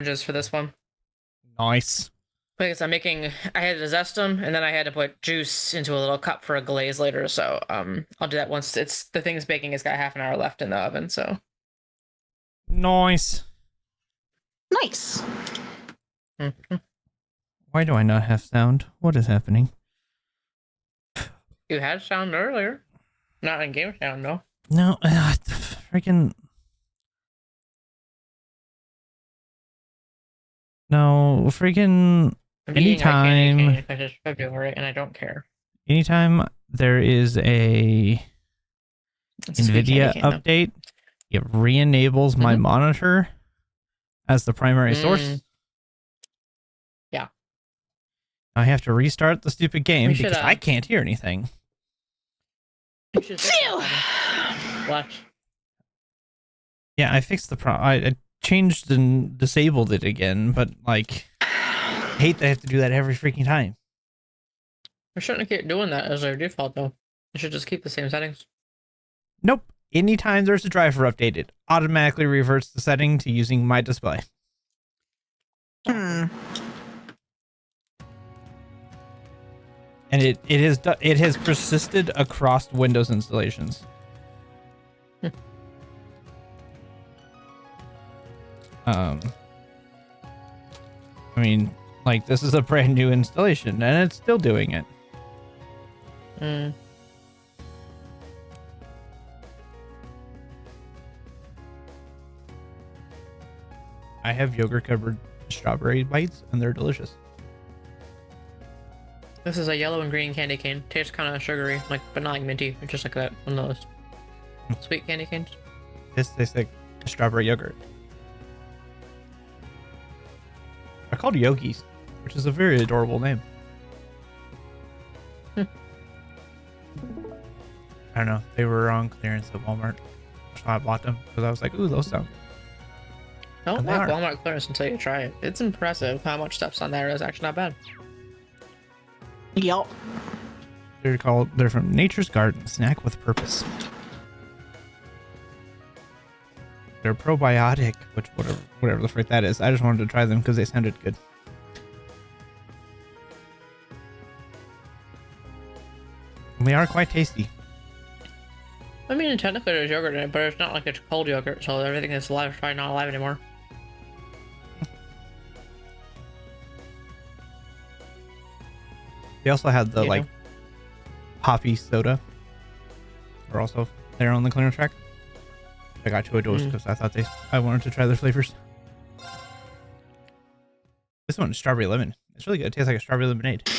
just for this one. Nice. Because I had to zest them, and then I had to put juice into a little cup for a glaze later. So I'll do that once the thing's baking. It's got half an hour left in the oven. So Nice. Nice. mm-hmm. Why do I not have sound? What is happening? You had sound earlier, not in game sound, no. No, freaking. No, freaking. Anytime. Because it's February, and I don't care. Anytime there is a NVIDIA update, it re-enables my monitor as the primary source. Yeah. I have to restart the stupid game because I can't hear anything. You should watch. Yeah, I fixed the problem. I changed and disabled it again, but like, I hate that I have to do that every freaking time. I shouldn't keep doing that as their default, though. You should just keep the same settings. Nope. Anytime there's a driver update, it automatically reverts the setting to using my display. And it has persisted across Windows installations. I mean, like, this is a brand new installation, and it's still doing it. I have yogurt covered strawberry bites, and they're delicious. This is a yellow and green candy cane. Tastes kind of sugary, like, but not like minty. It's just like that, one of those sweet candy canes. This tastes like strawberry yogurt. They're called Yogis, which is a very adorable name. I don't know. They were on clearance at Walmart. That's why I bought them, because I was like, ooh, those sound. Don't like Walmart clearance until you try it. It's impressive how much stuff's on there. It's actually not bad. Yup. They're from Nature's Garden, snack with purpose. They're probiotic, which whatever the frick that is. I just wanted to try them because they sounded good. And they are quite tasty. I mean, technically there's yogurt in it, but it's not like it's cold yogurt, so everything that's alive is probably not alive anymore. They also had the poppy soda. Are also there on the clearance track. I got 2 of those because I wanted to try their flavors. This one is strawberry lemon. It's really good. It tastes like a strawberry lemonade.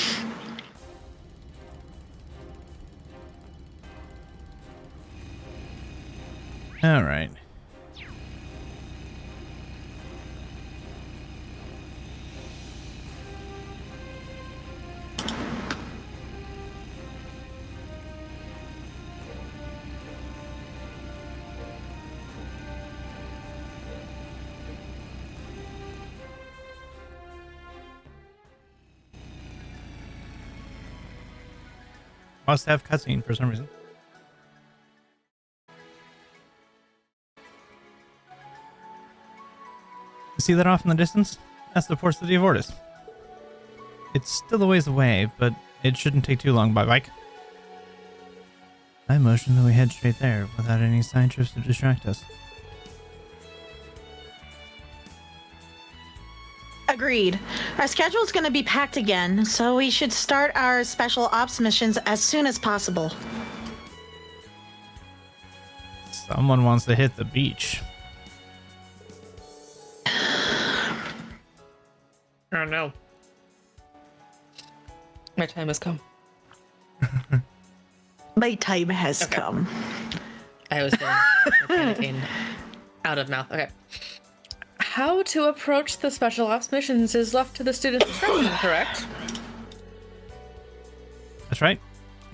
All right. Must have cutscene for some reason. See that off in the distance? That's the port city of Ortis. It's still a ways away, but it shouldn't take too long by bike. I motion that we head straight there without any side trips to distract us. Agreed. Our schedule's going to be packed again, so we should start our special ops missions as soon as possible. Someone wants to hit the beach. Oh no. My time has come. My time has come. I was done. Panicking. Out of mouth. Okay. How to approach the special ops missions is left to the student's discretion, correct? That's right.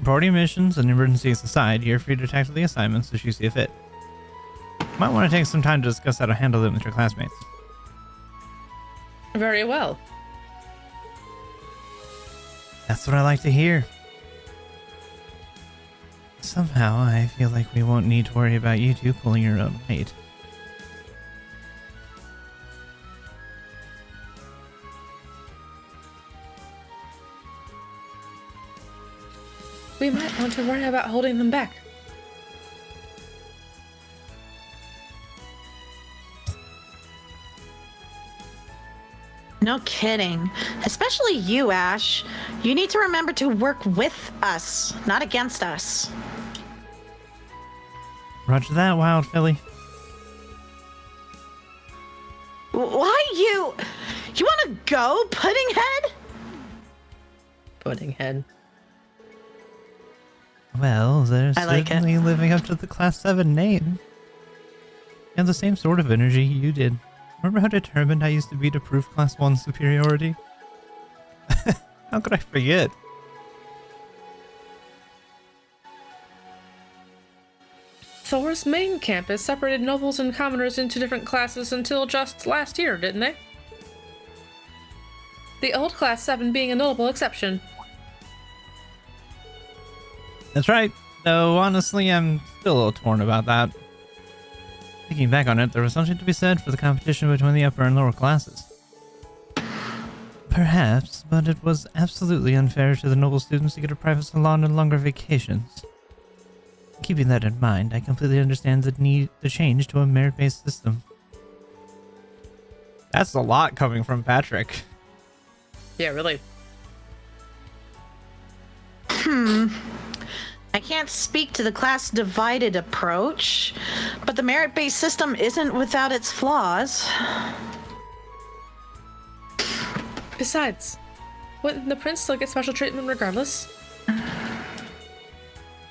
Priority missions and emergencies aside, you're free to tackle the assignments as you see fit. Might want to take some time to discuss how to handle them with your classmates. Very well. That's what I like to hear. Somehow, I feel like we won't need to worry about you two pulling your own weight. we might want to worry about holding them back. No kidding. Especially you, Ash. You need to remember to work with us, not against us. Roger that, Wild Philly. Why you want to go, Puddinghead? Puddinghead. Well, they're I like it. certainly living up to the Class 7 name. You have the same sort of energy you did. Remember how determined I used to be to prove Class 1 superiority? How could I forget? Thor's main campus separated nobles and commoners into different classes until just last year, didn't they? The old Class 7 being a notable exception. That's right, though honestly I'm still a little torn about that. Thinking back on it, there was something to be said for the competition between the upper and lower classes. Perhaps, but it was absolutely unfair to the noble students to get a private salon and longer vacations. Keeping that in mind, I completely understand the need to change to a merit-based system. That's a lot coming from Patrick. Yeah, really. I can't speak to the class divided approach, but the merit-based system isn't without its flaws. Besides, wouldn't the prince still get special treatment regardless?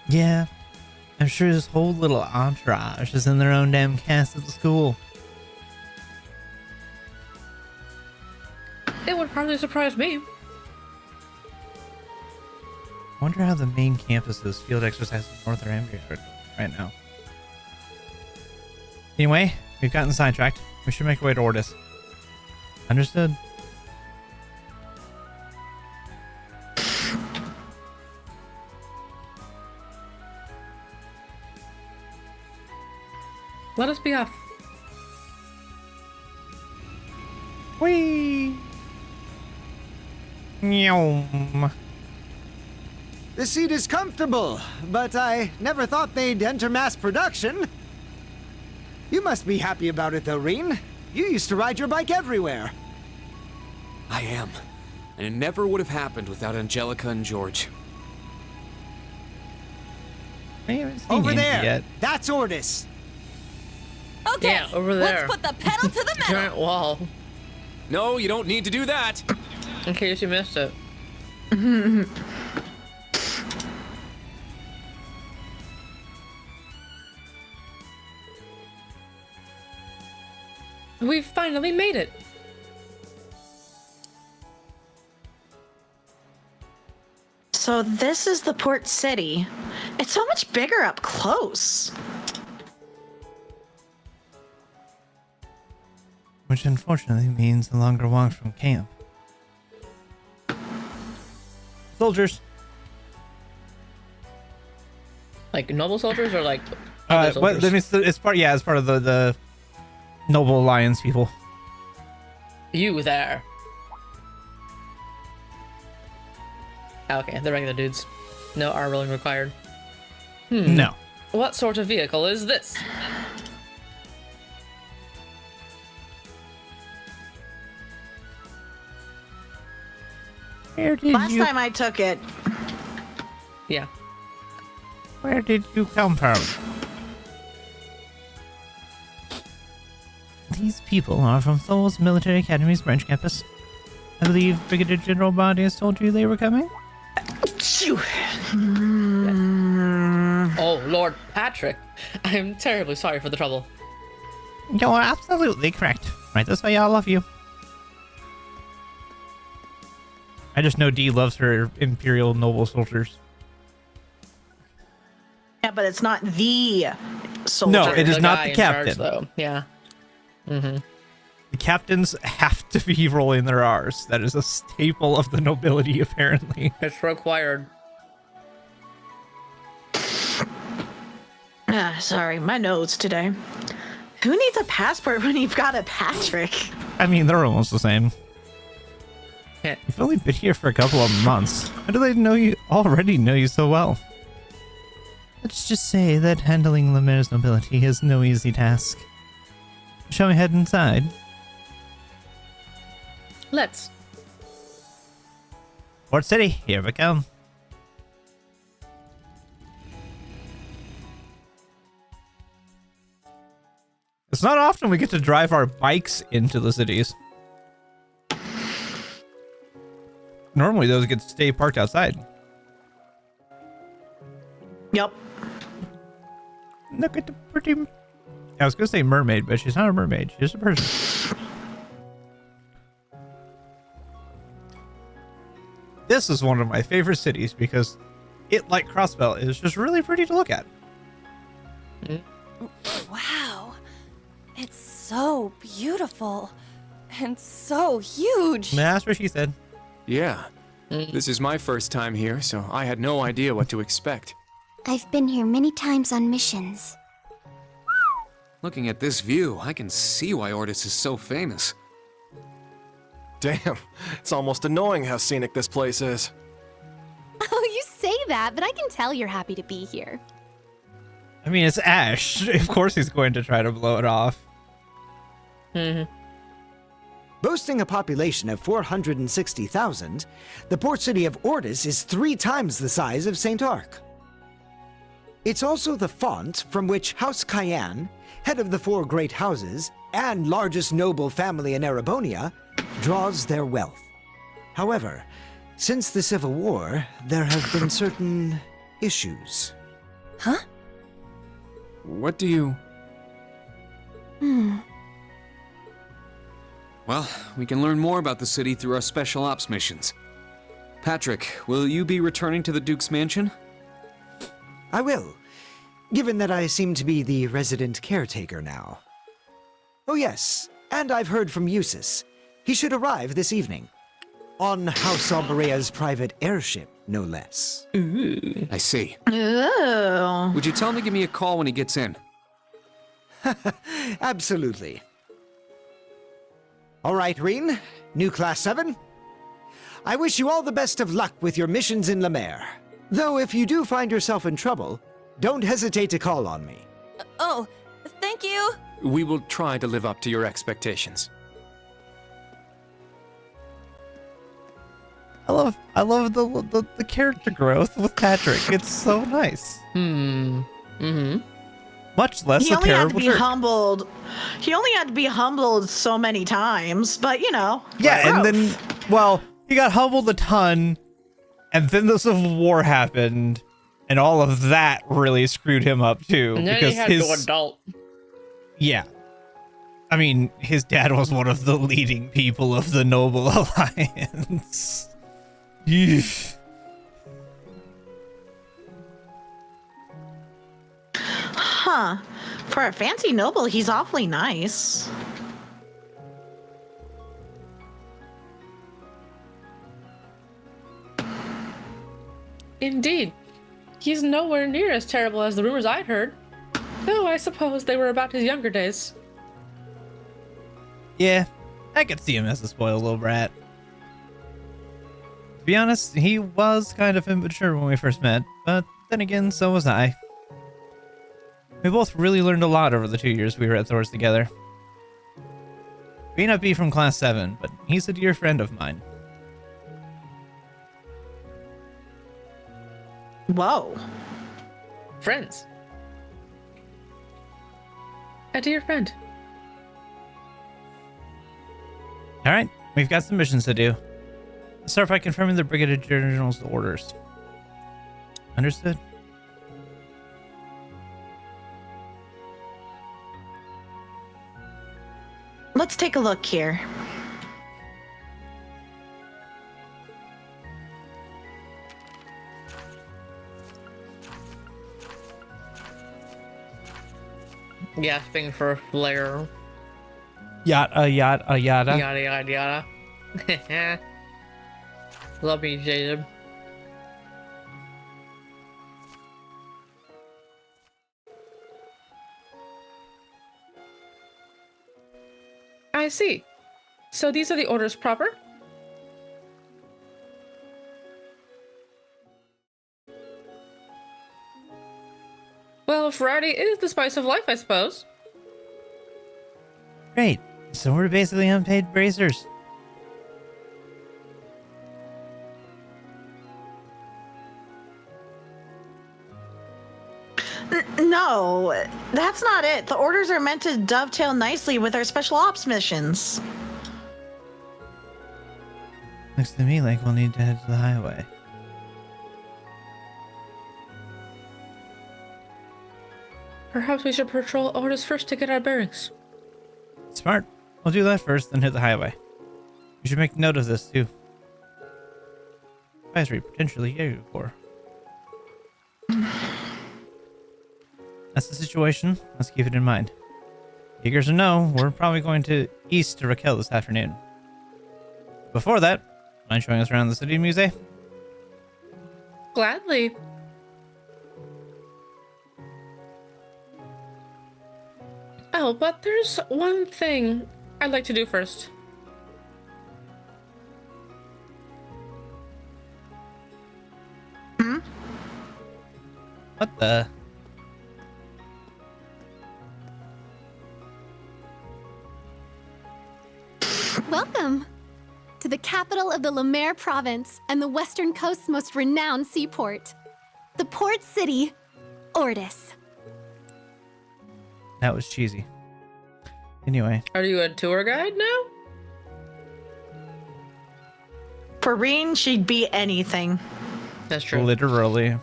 Yeah, I'm sure his whole little entourage is in their own damn cast at the school. It would hardly surprise me. I wonder how the main campus's field exercise in North Ambria are right now. Anyway, we've gotten sidetracked. We should make our way to Ordis. Understood. Let us be off. Whee! Nyom. The seat is comfortable, but I never thought they'd enter mass production. You must be happy about it though, Reen. You used to ride your bike everywhere. I am. And it never would have happened without Angelica and George. I haven't seen Over Angie there. yet. That's Ordis. Okay, Yeah, over there. let's put the pedal to the metal. Giant wall. No, you don't need to do that. In case you missed it. We've finally made it. So this is the port city. It's so much bigger up close. Which unfortunately means a longer walk from camp. Soldiers. Like noble soldiers or like other What? soldiers? It's part. Yeah, it's part of the Noble Alliance people. You there. Okay, the regular dudes. No armoring required. No. What sort of vehicle is this? Where did Last time I took it, Yeah. Where did you come from? These people are from Seoul's Military Academy's branch campus. I believe Brigadier General Body has told you they were coming? Phew. Oh, Lord Patrick. I'm terribly sorry for the trouble. You're absolutely correct. Right this way, I love you. I just know Dee loves her Imperial Noble soldiers. Yeah, but it's not the soldier. No, it is The not guy the in charge, captain. though. Yeah. Mm-hmm. The captains have to be rolling their R's. That is a staple of the nobility, apparently. It's required. Sorry, my nose today. Who needs a passport when you've got a Patrick? I mean, they're almost the same. You've only been here for a couple of months. How do they already know you so well? Let's just say that handling Lamare's nobility is no easy task. Shall we head inside? Let's. Port City, here we come. It's not often we get to drive our bikes into the cities. Normally those get to stay parked outside. Yep. Look at the pretty... I was going to say mermaid, but she's not a mermaid. She's a person. This is one of my favorite cities because it, like Crossbell, is just really pretty to look at. Wow. It's so beautiful. And so huge. That's what she said. Yeah. This is my first time here, so I had no idea what to expect. I've been here many times on missions. Looking at this view, I can see why Ortis is so famous. Damn, it's almost annoying how scenic this place is. Oh, you say that, but I can tell you're happy to be here. I mean, it's Ash. Of course he's going to try to blow it off. Boasting a population of 460,000, the port city of Ortis is 3 times the size of St. Arc. It's also the font from which House Cayenne, head of the 4 great houses and largest noble family in Erebonia, draws their wealth. However, since the Civil War, there have been certain issues. Huh? What do you... Well, we can learn more about the city through our special ops missions. Patrick, will you be returning to the Duke's mansion? I will, given that I seem to be the resident caretaker now. Oh yes, and I've heard from Eustace. He should arrive this evening. On House Alberea's private airship, no less. I see. Ooh. Would you tell him to give me a call when he gets in? Absolutely. All right, Reen, new Class 7. I wish you all the best of luck with your missions in Lamare. Though if you do find yourself in trouble, don't hesitate to call on me. Oh, thank you. We will try to live up to your expectations. I love the character growth with Patrick. It's so nice. Much less He a only had to terrible be jerk. humbled. He only had to be humbled so many times, but you know. Yeah, and growth. then, well, he got humbled a ton, and then the Civil War happened, and all of that really screwed him up too. And then because he had to go adult. Yeah. I mean, his dad was one of the leading people of the Noble Alliance. Yeesh. Huh. For a fancy noble, he's awfully nice. Indeed. He's nowhere near as terrible as the rumors I'd heard. Though I suppose they were about his younger days. Yeah, I could see him as a spoiled little brat. To be honest, he was kind of immature when we first met, but then again, so was I. We both really learned a lot over the 2 years we were at Thor's together. May not be from Class 7, but he's a dear friend of mine. Whoa. Friends. A dear friend. Alright, we've got some missions to do. Let's start by confirming the Brigadier General's orders. Understood? Let's take a look here. Gasping for flair. Yada. Yada yada yada. Love me, Jacob. I see. So these are the orders proper? variety is the spice of life, I suppose. Great. So we're basically unpaid bracers. No, that's not it. The orders are meant to dovetail nicely with our special ops missions. Looks to me like we'll need to head to the highway. Perhaps we should patrol orders first to get our bearings. Smart. We'll do that first, then hit the highway. You should make note of this, too. Advisory, potentially for. That's the situation. Let's keep it in mind. Figures or no, we're probably going to east to Raquel this afternoon. Before that, mind showing us around the city musée? Gladly. Oh, but there's one thing I'd like to do first. What the? Welcome to the capital of the Lamare province and the western coast's most renowned seaport, the port city, Ordis. That was cheesy. Anyway, Are you a tour guide now? For Reen, she'd be anything. That's true. literally.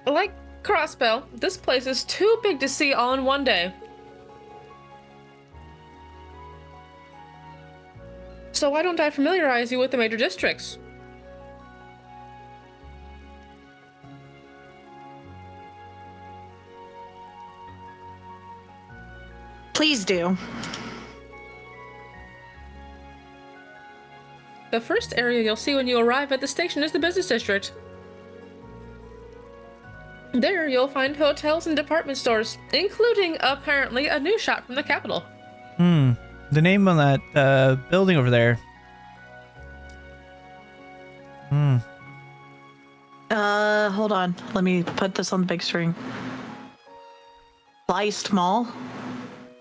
Like Crossbell, this place is too big to see all in one day. So why don't I familiarize you with the major districts? Please do. The first area you'll see when you arrive at the station is the business district. There you'll find hotels and department stores, including, apparently, a new shop from the capital. The name on that building over there. Hold on. Let me put this on the big screen. Kleist Mall.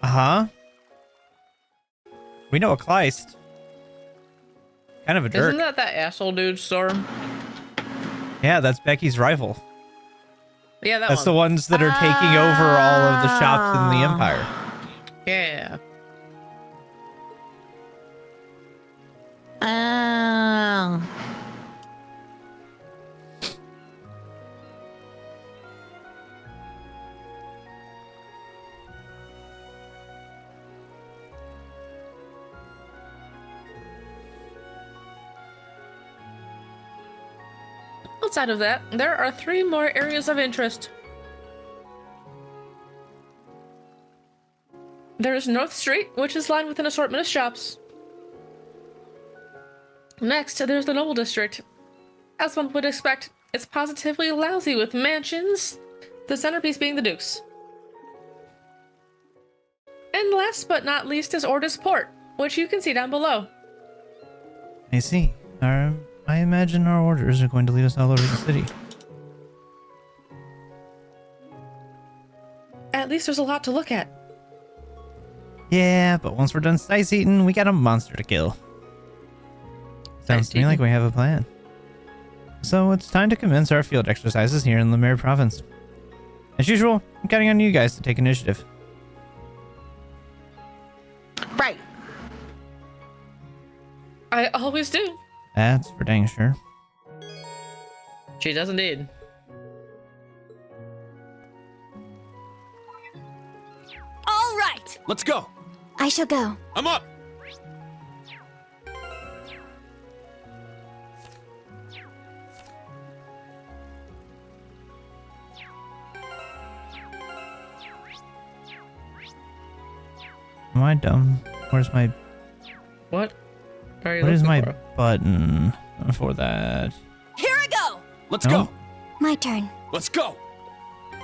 Uh-huh. We know a Kleist. Kind of a jerk. Isn't that asshole dude's store? Yeah, that's Becky's rival. Yeah, That's the ones that are taking over all of the shops in the Empire. Yeah. Oh. Outside of that, there are 3 more areas of interest. There is North Street, which is lined with an assortment of shops. Next, there's the Noble District. As one would expect, it's positively lousy with mansions, the centerpiece being the Dukes. And last but not least is Ordis Port, which you can see down below. I see. I imagine our orders are going to lead us all over the city. At least there's a lot to look at. Yeah, but once we're done sightseeing, we got a monster to kill. Sounds to me like we have a plan. So it's time to commence our field exercises here in Lamare province. As usual, I'm counting on you guys to take initiative. Right. I always do. That's for dang sure. She does indeed. All right. Let's go. I shall go. I'm up. Am I dumb? Where's my... What? Are you What is looking my for? button for that? Here I go. Let's No. go. My turn. Let's go. I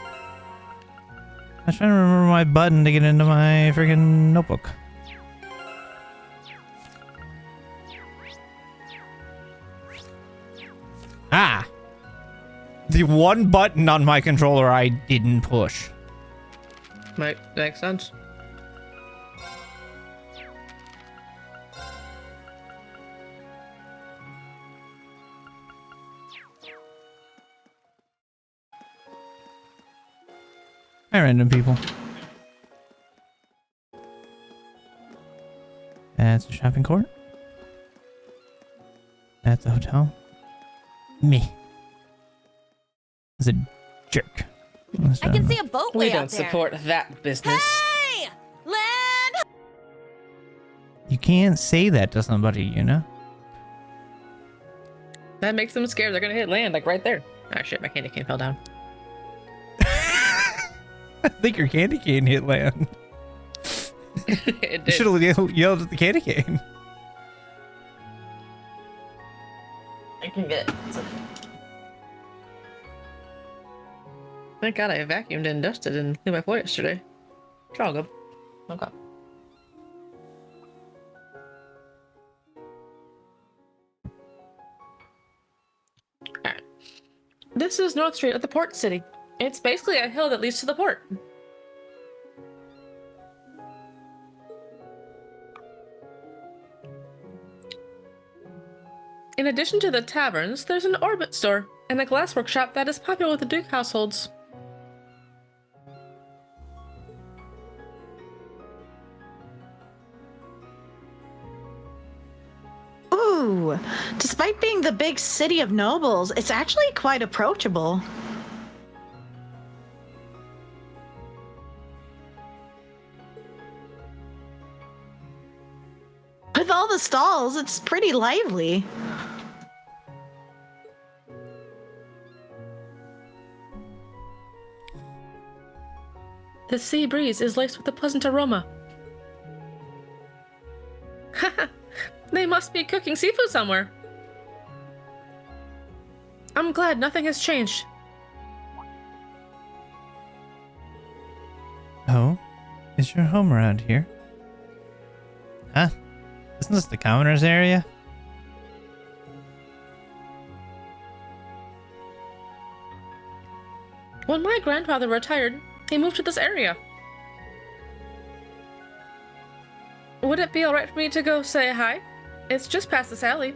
was trying to remember my button to get into my freaking notebook. Ah! The one button on my controller I didn't push. Makes sense. Hi, random people. That's a shopping court. That's a hotel. Me. As a jerk. I can see a boat We way don't out there. support that business. Hey! Land! You can't say that to somebody, you know? That makes them scared. They're gonna hit land, like right there. Ah, shit, my candy cane fell down. I think your candy cane hit land. It You did. should have yelled at the candy cane. I can get it. Thank God I vacuumed and dusted and cleaned my floor yesterday. It's all good. Okay. Alright. This is North Street at the port city. It's basically a hill that leads to the port. In addition to the taverns, there's an orbit store and a glass workshop that is popular with the Duke households. Ooh, despite being the big city of nobles, it's actually quite approachable. With all the stalls, it's pretty lively. The sea breeze is laced with a pleasant aroma. Haha, they must be cooking seafood somewhere. I'm glad nothing has changed. Oh? Is your home around here? Huh? Isn't this the commoner's area? When my grandfather retired, he moved to this area. Would it be alright for me to go say hi? It's just past this alley.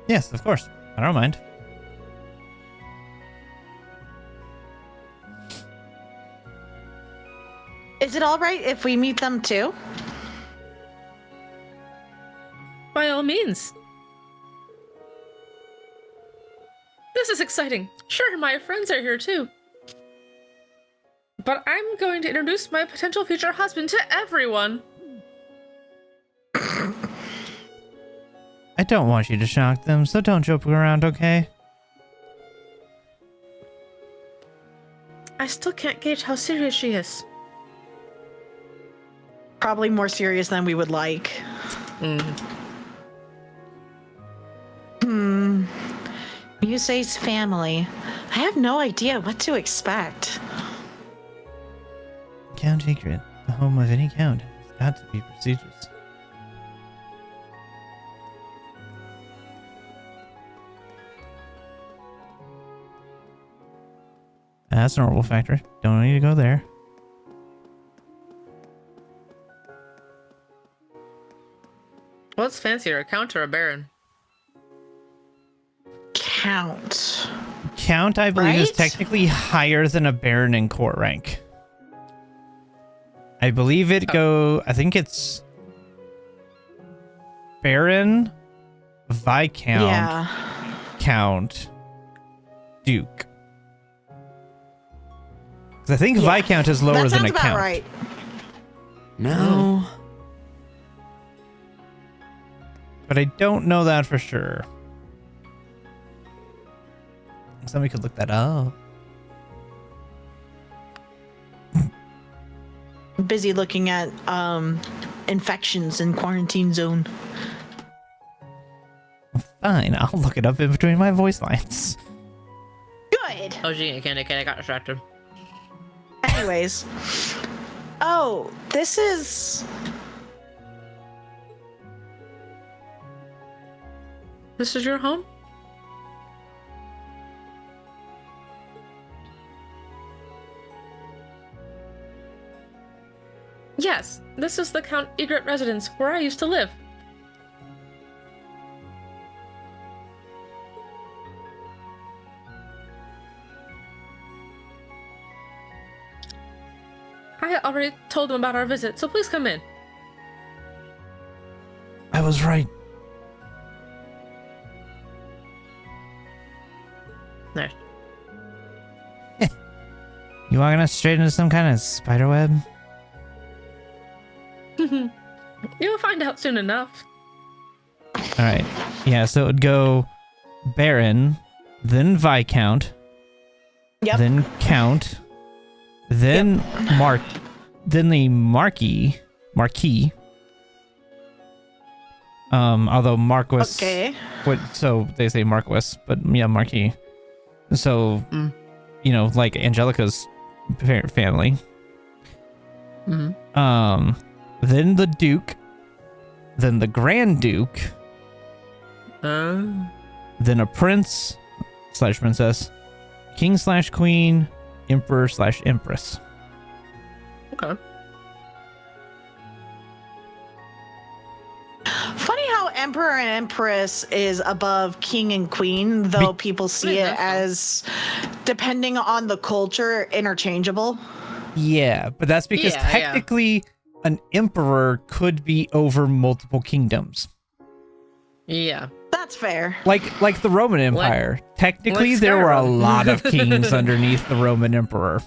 Yes, of course. I don't mind. Is it all right if we meet them too? By all means. This is exciting. Sure, my friends are here too. But I'm going to introduce my potential future husband to everyone. I don't want you to shock them, so don't joke around, okay? I still can't gauge how serious she is. Probably more serious than we would like. Musei's family. I have no idea what to expect. Count Secret, the home of any count, has got to be prestigious. That's an orbital factory. Don't need to go there. What's fancier, a count or a baron? Count. Count, I believe, is Right? technically higher than a baron in court rank. I believe it I think it's baron, viscount, Yeah. count, duke. 'Cause I think Yeah. viscount is lower That than sounds a about count. right. No. But I don't know that for sure. Somebody could look that up. Busy looking at infections in quarantine zone. Fine, I'll look it up in between my voice lines. Good. Oh, gee, I got distracted. Anyways. Oh, this is... This is your home? This is the Count Egret residence, where I used to live. I already told them about our visit, so please come in. I was right. There. You walking us straight into some kind of spider web? You'll find out soon enough. All right. Yeah, so it would go Baron, then Viscount, Yep. then Count, then then the Marquis. Although Marquis. Okay. So they say Marquis, but yeah, Marquis. So, you know, like Angelica's family. Then the Duke, then the Grand Duke, then a Prince / Princess, King / Queen, Emperor / Empress. Okay. Funny how Emperor and Empress is above King and Queen, though people see it as, depending on the culture, interchangeable. Yeah, but that's because Yeah, yeah. technically an emperor could be over multiple kingdoms. Yeah. That's fair. Like the Roman Empire. Technically, like there were a Skyrim. lot of kings underneath the Roman emperor.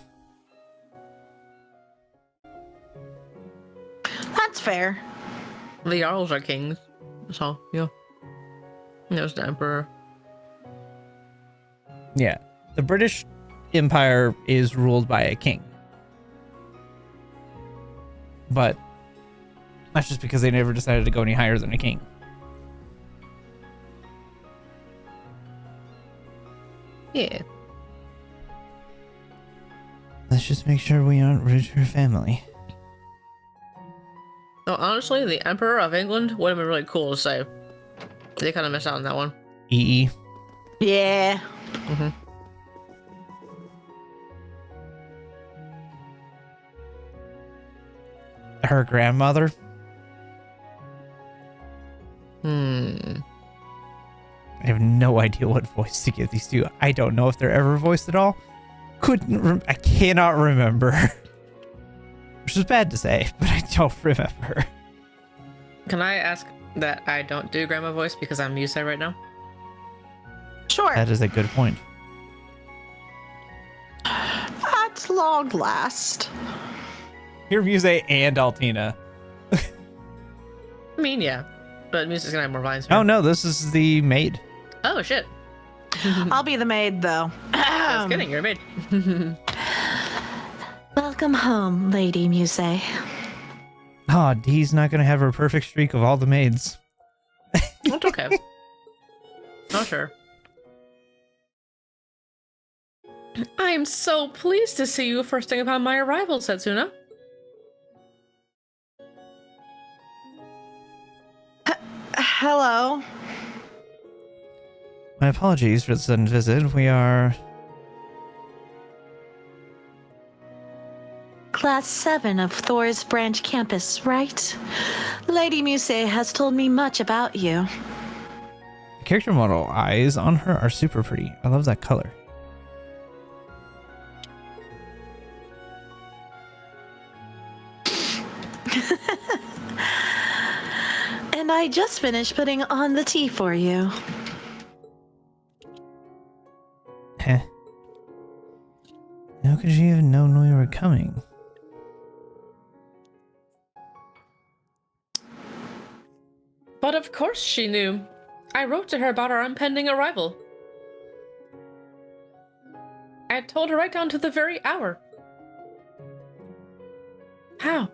That's fair. The Jarls are kings. So, yeah. There's the Emperor. Yeah. The British Empire is ruled by a king. But that's just because they never decided to go any higher than a king. Yeah. Let's just make sure we aren't rude to her family. No, honestly, the Emperor of England would have been really cool to say. They kind of missed out on that one. EE. Yeah. Her grandmother. Hmm. I have no idea what voice to give these two. I don't know if they're ever voiced at all. I cannot remember. Which is bad to say, but I don't remember. Can I ask that I don't do grandma voice because I'm Yusei right now? Sure. That is a good point. At long last. Here, Muse and Altina. I mean, yeah. But music's gonna have more lines. Oh no, this is the maid. Oh, shit. I'll be the maid, though. Just kidding, you're a maid. Welcome home, Lady Muse. Oh, Dee's not gonna have her perfect streak of all the maids. It's okay. Oh, sure. I am so pleased to see you first thing upon my arrival, Setsuna. Hello. My apologies for the sudden visit. We are... Class 7 of Thor's Branch Campus, right? Lady Muse has told me much about you. The character model eyes on her are super pretty. I love that color. And I just finished putting on the tea for you. Heh. How could she even know we were coming? But of course she knew. I wrote to her about our impending arrival. I had told her right down to the very hour. How?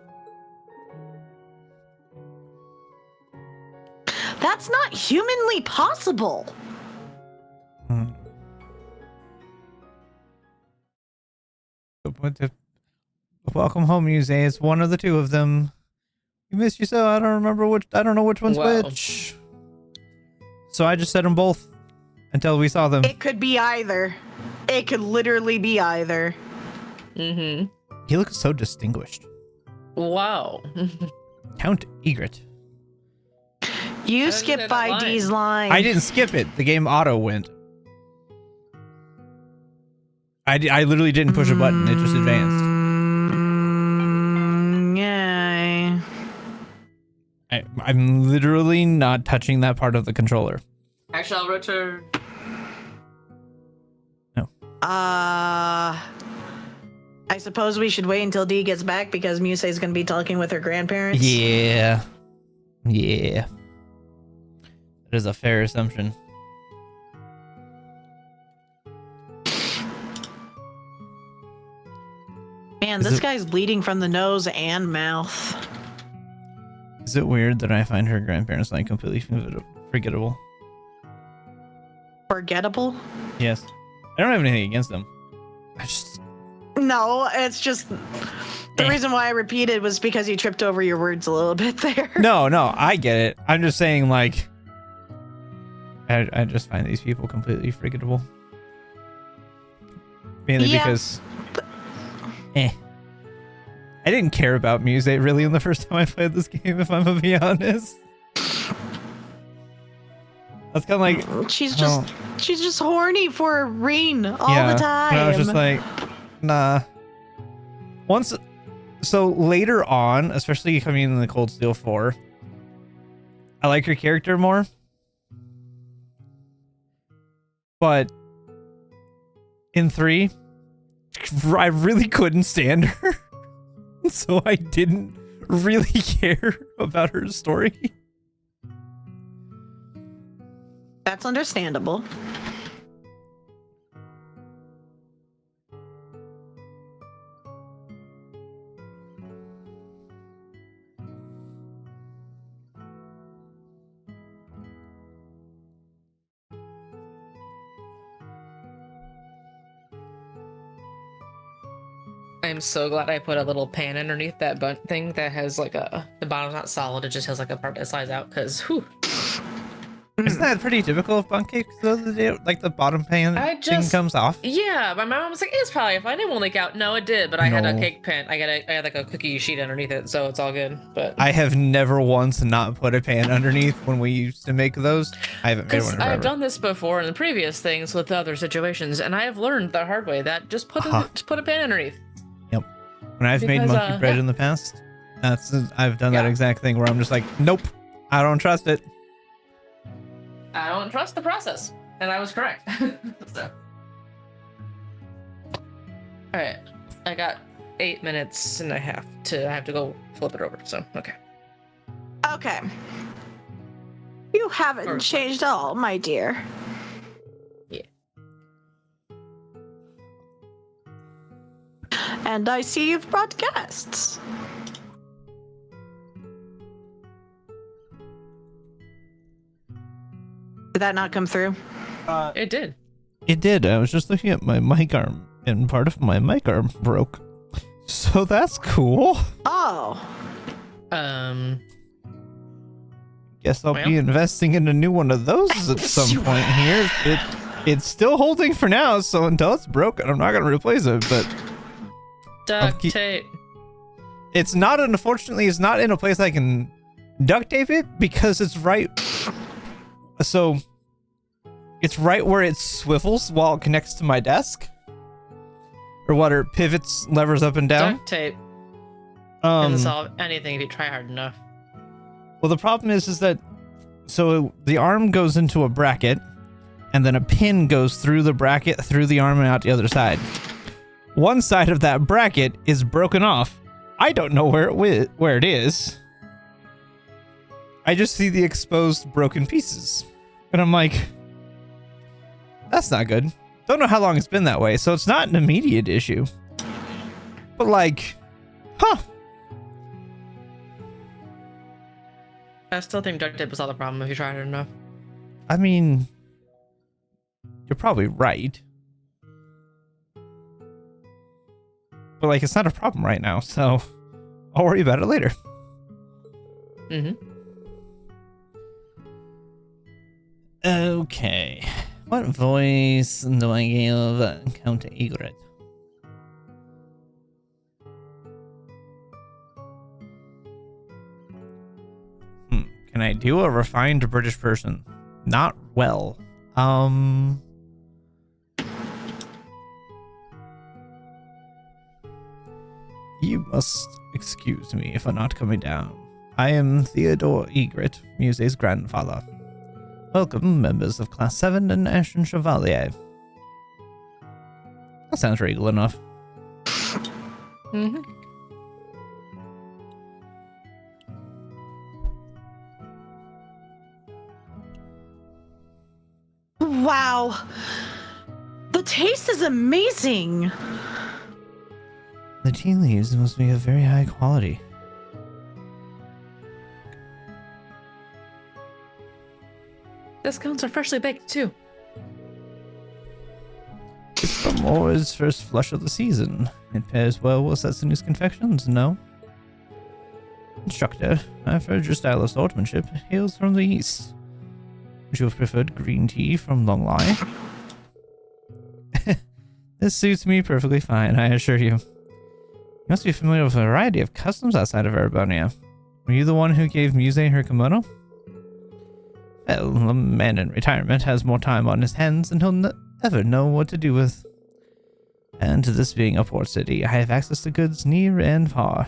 That's not humanly possible. Welcome home, Muse. It's one of the two of them. We missed you so. I don't know which one's Wow. which. So I just said them both until we saw them. It could be either. It could literally be either. Mm-hmm. He looks so distinguished. Wow. Count Egret. You didn't skipped say that line. 5D's line. I didn't skip it. The game auto went. I literally didn't push a button. It just advanced. Yay. I'm literally not touching that part of the controller. Actually, I'll return. No. I suppose we should wait until Dee gets back because Musei's going to be talking with her grandparents. Yeah. Yeah. That is a fair assumption. Man, Is this it- guy's bleeding from the nose and mouth. Is it weird that I find her grandparents like completely forgettable? Forgettable? Yes. I don't have anything against them. I just... No, it's just the reason why I repeated was because you tripped over your words a little bit there. No, I get it. I'm just saying, like... I just find these people completely forgettable. Mainly Yeah. because... I didn't care about Musei really in the first time I played this game, if I'm gonna be honest. That's kind of like... She's just horny for Reen all the time. And I was just like, nah. So later on, especially coming in the Cold Steel 4, I like her character more. But in 3, I really couldn't stand her. So I didn't really care about her story. That's understandable. I'm so glad I put a little pan underneath that thing that has like the bottom's not solid, it just has like a part that slides out, because whew. Isn't that pretty typical of bunk cakes though? Like the bottom pan thing comes off? Yeah, my mom was like, it's probably fine, it won't leak out. No, it did, but I had a No. cake pan. I had like a cookie sheet underneath it, so it's all good. But I have never once not put a pan underneath when we used to make those. I haven't made one because in I've forever. done this before in the previous things with other situations, and I have learned the hard way that just put a pan underneath. When I've made because, monkey bread yeah. in the past, I've done that Yeah. exact thing where I'm just like, nope, I don't trust it. I don't trust the process, and I was correct. So. All right, I got 8 minutes and a half I have to go flip it over. So okay. Okay. You haven't Or- changed at all, my dear. Yeah. And I see you've brought guests. Did that not come through? It did. It did. I was just looking at my mic arm, and part of my mic arm broke. So that's cool. Oh. Guess I'll Well. be investing in a new one of those at some point here. It's still holding for now, so until it's broken, I'm not gonna replace it. But Duct keep- tape. it's not, unfortunately, it's not in a place I can duct tape it because it's right. So it's right where it swivels while it connects to my desk, or what, it pivots levers up and down. Duct tape can Um, solve anything if you try hard enough. well, the problem is that so the arm goes into a bracket, and then a pin goes through the bracket, through the arm, and out the other side. One side of that bracket is broken off. I don't know where it is. I just see the exposed broken pieces. And I'm like, that's not good. Don't know how long it's been that way, so it's not an immediate issue. But like, huh. I still think duct tape will solve the problem if you try hard enough. I mean, you're probably right. But like, it's not a problem right now, so I'll worry about it later. Mm-hmm. Okay. What voice do I give Count Egret? refined. You are a refined British person. Not well. You must excuse me for not coming down. I am Theodore Egret, Muse's grandfather. Welcome, members of Class 7 and Ashen Chevalier. That sounds regal enough. Mm-hmm. Wow. The taste is amazing. The tea leaves must be of very high quality. The scones are freshly baked too. It's from Moore's first flush of the season. It pairs well with Setsunu's confections, no? Instructor, I've heard your style of swordsmanship hails from the east. Would you have preferred green tea from Lamare? This suits me perfectly fine, I assure you. You must be familiar with a variety of customs outside of Arabonia. Were you the one who gave Muse her kimono? Well, a man in retirement has more time on his hands than he'll never know what to do with. And to this being a port city, I have access to goods near and far.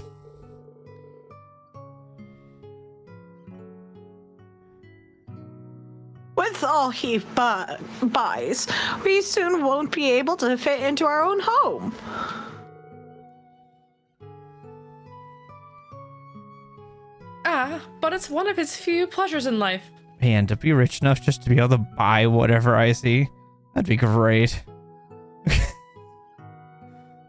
With all he buys, we soon won't be able to fit into our own home. But it's one of his few pleasures in life. Man, to be rich enough just to be able to buy whatever I see, that'd be great.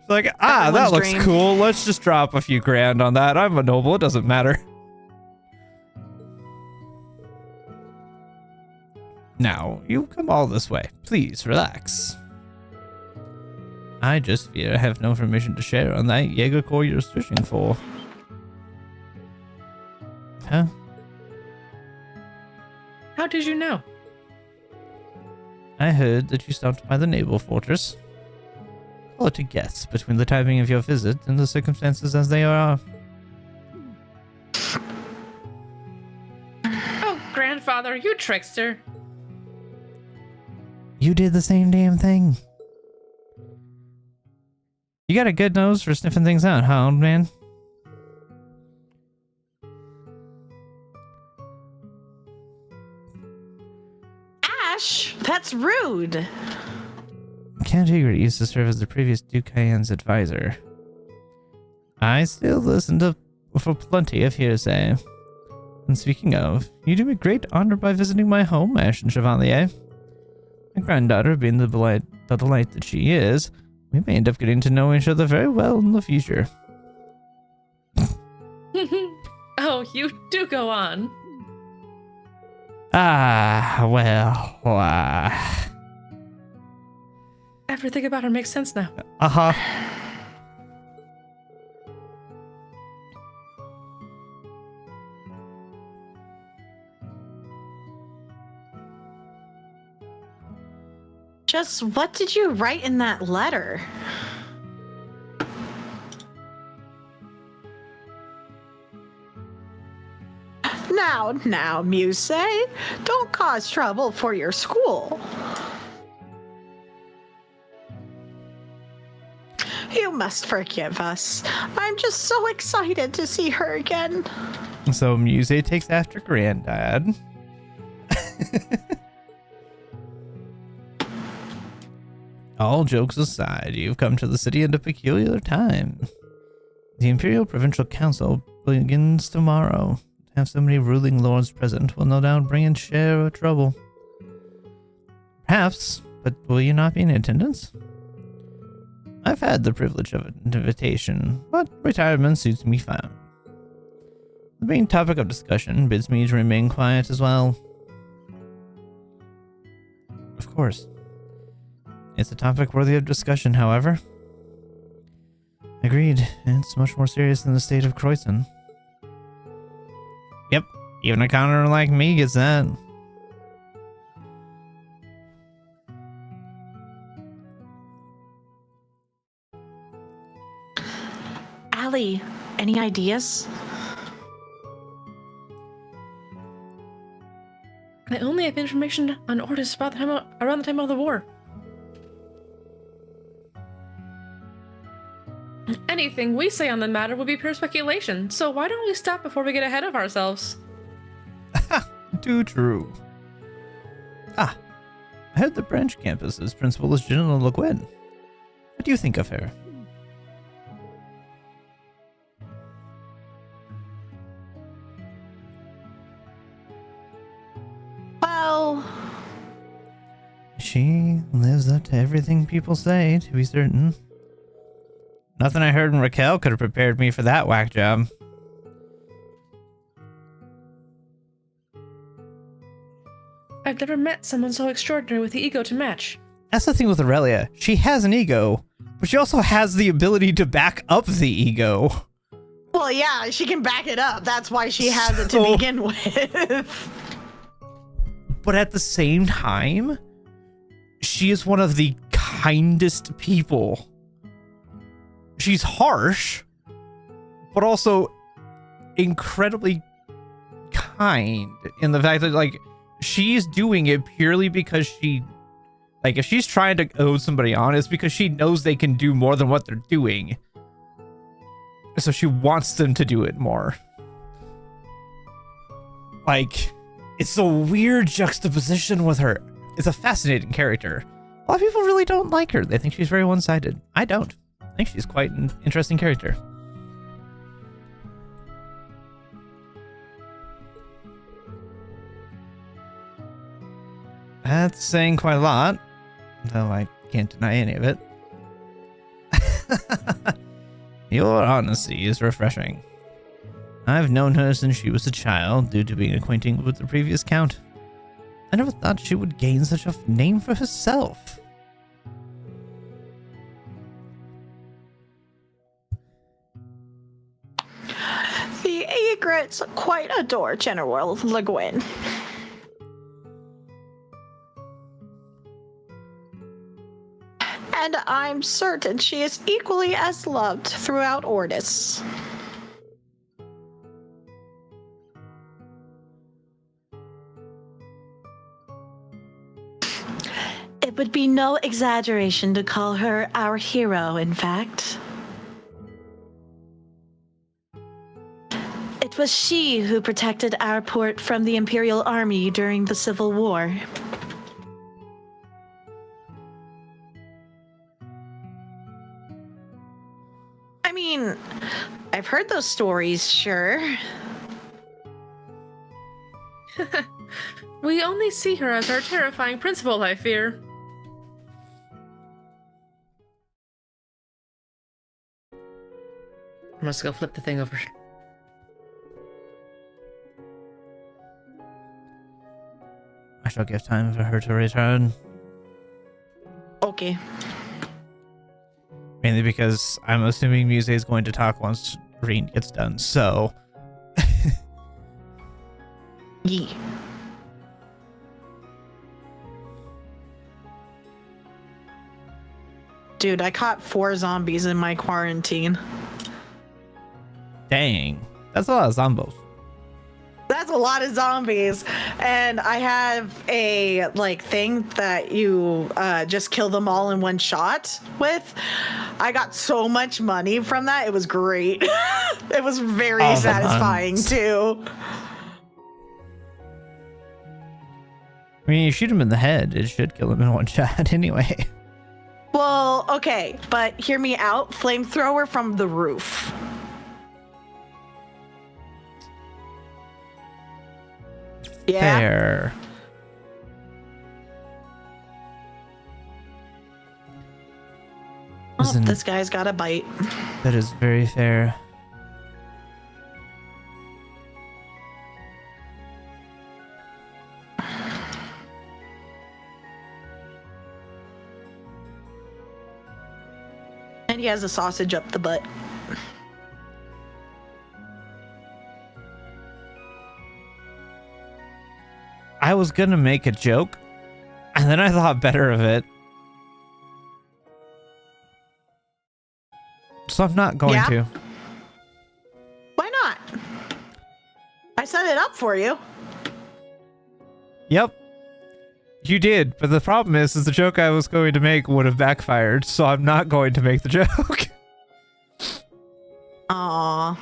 Like, that Everyone's looks dream. cool. Let's just drop a few grand on that. I'm a noble. It doesn't matter. Now, you come all this way. Please, relax. I just fear I have no information to share on that Jaeger Corps you're searching for. Huh? How did you know? I heard that you stopped by the naval fortress. Call it a guess between the timing of your visit and the circumstances as they are. Oh, grandfather, you trickster. You did the same damn thing. You got a good nose for sniffing things out, huh, old man? Ash, that's rude. Count Egret used to serve as the previous Duke Cayenne's advisor. I still listen to for plenty of hearsay. And speaking of, you do me great honor by visiting my home, Ashen Chevalier. My granddaughter being the delight that she is, we may end up getting to know each other very well in the future. Oh, you do go on. Everything about her makes sense now. Uh-huh. Just what did you write in that letter? Now, Muse, don't cause trouble for your school. You must forgive us. I'm just so excited to see her again. So Muse takes after Granddad. All jokes aside, you've come to the city at a peculiar time. The Imperial Provincial Council begins tomorrow. To have so many ruling lords present will no doubt bring in share of trouble. Perhaps, but will you not be in attendance? I've had the privilege of an invitation, but retirement suits me fine. The main topic of discussion bids me to remain quiet as well. Of course. It's a topic worthy of discussion, however. Agreed. It's much more serious than the state of Croydon. Yep, even a connoisseur like me gets that. Allie, any ideas? have information on Ordis about around the time of the war. Anything we say on the matter would be pure speculation, so why don't we stop before we get ahead of ourselves? Too true. I heard the branch campus's principal is General Le Guin. What do you think of her? Well, She lives up to everything people say, to be certain. Nothing I heard in Raquel could have prepared me for that whack job. I've never met someone so extraordinary with the ego to match. That's the thing with Aurelia. She has an ego, but she also has the ability to back up the ego. well, yeah, she can back it up. That's why she has it to So- begin with. But at the same time, she is one of the kindest people. She's harsh, but also incredibly kind in the fact that, like, she's doing it purely because she, like, if she's trying to ode somebody on, it's because she knows they can do more than what they're doing. So she wants them to do it more. Like, it's a weird juxtaposition with her. It's a fascinating character. A lot of people really don't like her. They think she's very one-sided. I don't. I think she's quite an interesting character. That's saying quite a lot, though I can't deny any of it. Your honesty is refreshing. I've known her since she was a child, due to being acquainted with the previous count. I never thought she would gain such a name for herself. The egrets quite adore General Le Guin. And I'm certain she is equally as loved throughout Ordis. It would be no exaggeration to call her our hero, in fact. It was she who protected our port from the Imperial Army during the Civil War. I mean, I've heard those stories, sure. We only see her as our terrifying principal, I fear. I must go flip the thing over. I shall give time for her to return. Okay. Mainly because I'm assuming Muse is going to talk once Reen gets done, so... Yee. Dude, I caught 4 zombies in my quarantine. Dang. That's a lot of zombos. That's a lot of zombies. And I have a thing that you just kill them all in one shot with. I got so much money from that. It was great. It was very All the satisfying buns. too. I mean, you shoot him in the head, it should kill him in one shot anyway. Well, okay, but hear me out. Flamethrower from the roof. Yeah. Fair. Oh, Isn't- this guy's got a bite. That is very fair. And he has a sausage up the butt. I was gonna make a joke, and then I thought better of it. So I'm not going Yeah? to. Why not? I set it up for you. Yep. You did, but the problem is the joke I was going to make would have backfired, so I'm not going to make the joke. Aww.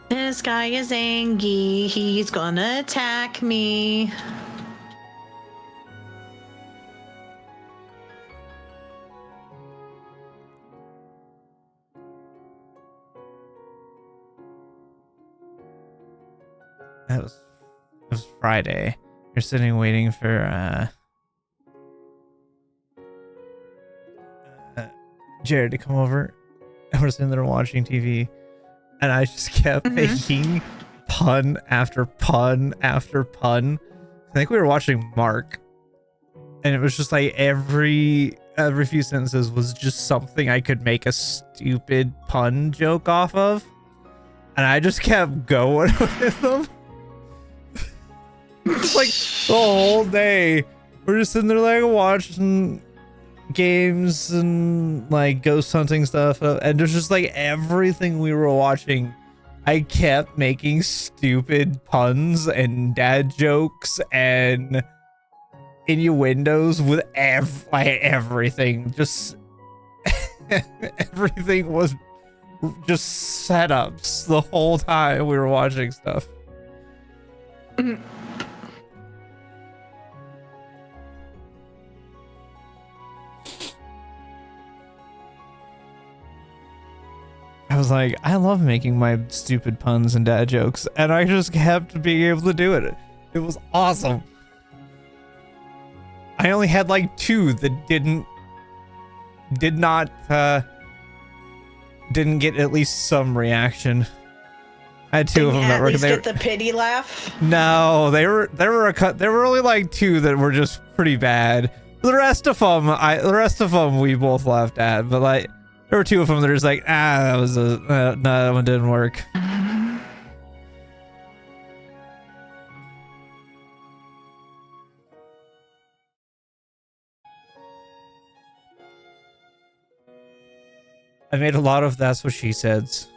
This guy is angry. He's gonna attack me. It was Friday. You're sitting waiting for Jared to come over, and we're sitting there watching TV, and I just kept making pun after pun after pun. I think we were watching Mark, and it was just like every few sentences was just something I could make a stupid pun joke off of, and I just kept going with them. Like the whole day we're just sitting there like watching games and like ghost hunting stuff, and there's just like everything we were watching I kept making stupid puns and dad jokes and innuendos with everything. Just everything was just setups the whole time we were watching stuff. I was like, I love making my stupid puns and dad jokes, and I just kept being able to do it. It was awesome. I only had like 2 that didn't get at least some reaction. I had 2 of them that were. At least get the pity laugh. No, there were only like 2 that were just pretty bad. The rest of them we both laughed at, but like. There were 2 of them that are just like, no, that one didn't work. I made a lot of That's What She Said's.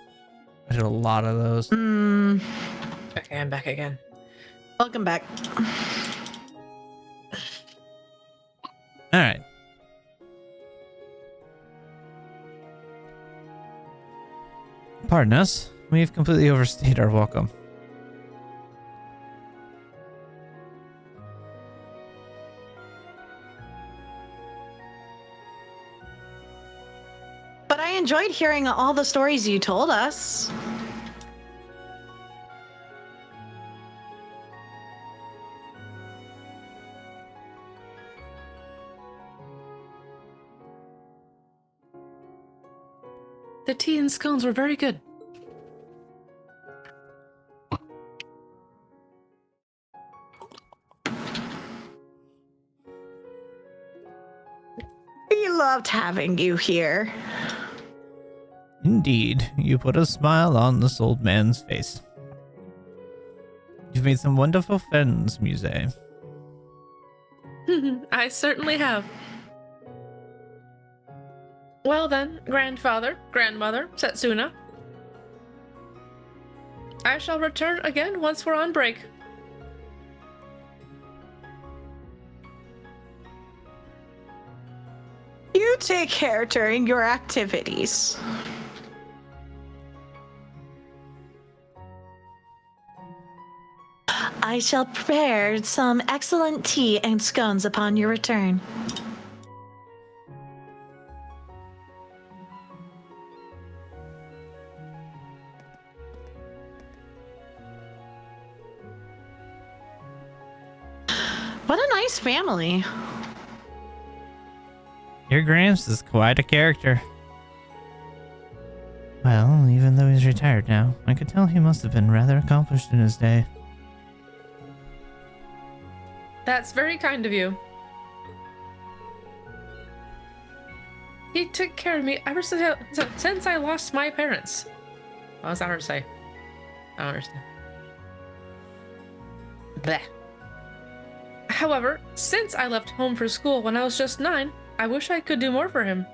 I did a lot of those. Okay, I'm back again. Welcome back. All right. Pardon us. We've completely overstayed our welcome. But I enjoyed hearing all the stories you told us. The tea and scones were very good. We loved having you here. Indeed, you put a smile on this old man's face. You've made some wonderful friends, Muse. I certainly have. Well then, grandfather, grandmother, Setsuna. I shall return again once we're on break. You take care during your activities. I shall prepare some excellent tea and scones upon your return. What a nice family. Your Gramps is quite a character. Well, even though he's retired now, I could tell he must have been rather accomplished in his day. That's very kind of you. He took care of me ever since I lost my parents. What was that hard to say? I don't understand. Bleh. However, since I left home for school when I was just 9, I wish I could do more for him.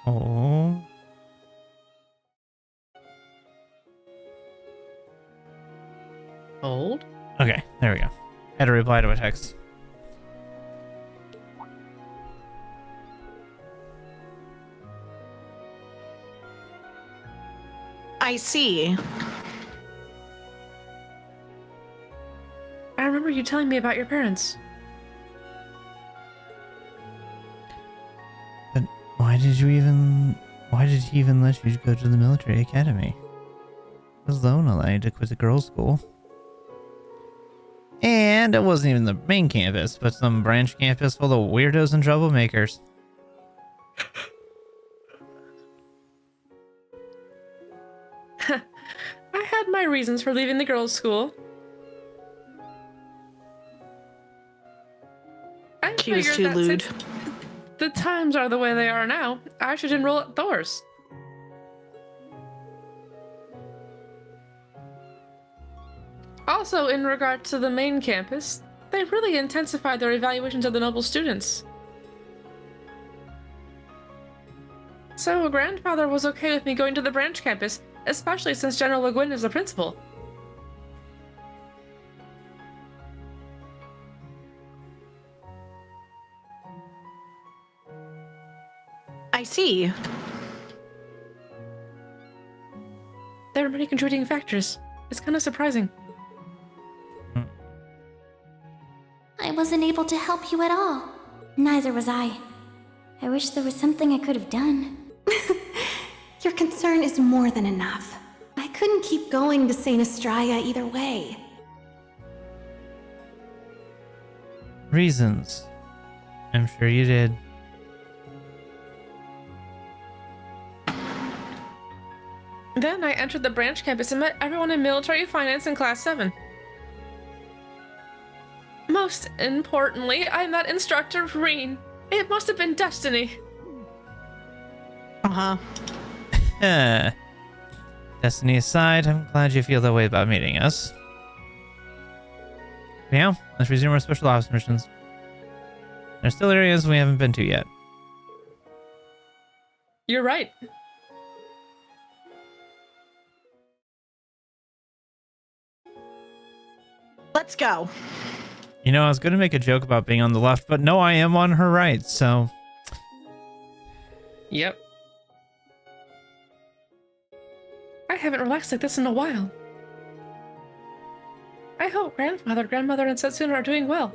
Oh. Old? Okay, there we go. Had to reply to a text. I see. I remember you telling me about your parents. But why did he even let you go to the military academy? I was the only lady to quit the girls' school. And it wasn't even the main campus, but some branch campus full of weirdos and troublemakers. I had my reasons for leaving the girls' school. I She was figured too that lewd. since the times are the way they are now, I should enroll at Thor's. Also, in regard to the main campus, they really intensified their evaluations of the noble students. So, grandfather was okay with me going to the branch campus, especially since General Le Guin is the principal. I see. There are many contributing factors. It's kind of surprising. I wasn't able to help you at all. Neither was I. I wish there was something I could have done. Your concern is more than enough. I couldn't keep going to St. Estrella either way. Reasons. I'm sure you did. Then I entered the branch campus and met everyone in military finance in Class 7. Most importantly, I met Instructor Reen. It must have been destiny. Uh-huh. Destiny aside, I'm glad you feel that way about meeting us. Now, let's resume our special ops missions. There's still areas we haven't been to yet. You're right. Let's go. You know, I was going to make a joke about being on the left, but no, I am on her right, so... Yep. I haven't relaxed like this in a while. I hope grandfather, grandmother, and Setsuna are doing well.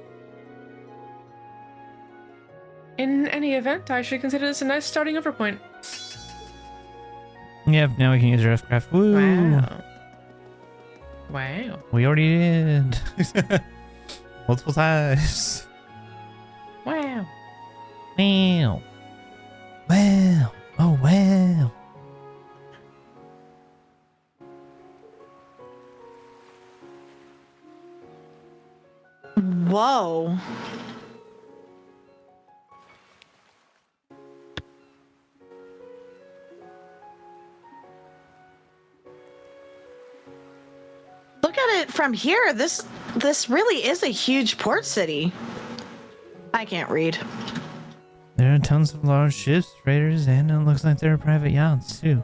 In any event, I should consider this a nice starting over point. Yep, now we can use our F-craft. Woo! Wow. Wow. We already did. Multiple times. Wow. Wow. Wow. Oh, wow. Whoa. Look at it from here. This really is a huge port city. I can't read. There are tons of large ships, freighters, and it looks like there are private yachts, too.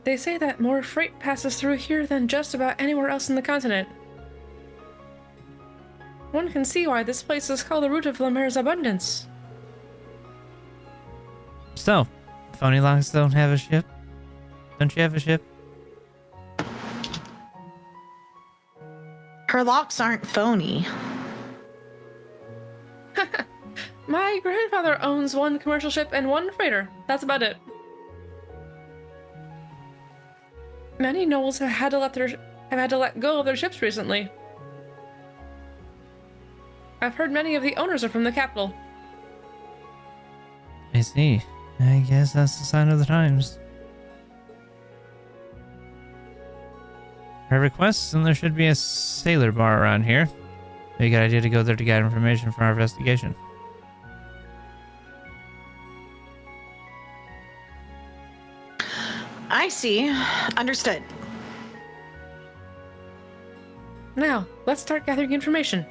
They say that more freight passes through here than just about anywhere else in the continent. One can see why this place is called the root of Lamare's abundance. So, phony locks don't have a ship? Don't you have a ship? Her locks aren't phony. My grandfather owns one commercial ship and one freighter. That's about it. Many nobles have had to let go of their ships recently. I've heard many of the owners are from the capital. I see. I guess that's the sign of the times. For requests, and there should be a sailor bar around here. Maybe a good idea to go there to get information for our investigation. I see. Understood. Now, let's start gathering information.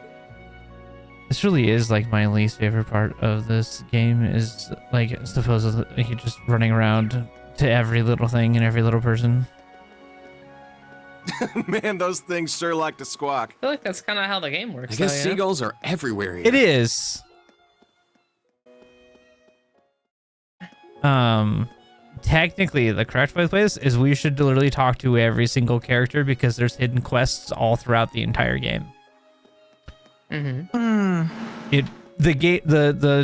This really is like my least favorite part of this game is like supposedly like, just running around to every little thing and every little person. Man, those things sure like to squawk. I feel like that's kind of how the game works. I guess though, you know? seagulls are everywhere here. It is. Technically, the correct way to play this is we should literally talk to every single character because there's hidden quests all throughout the entire game. The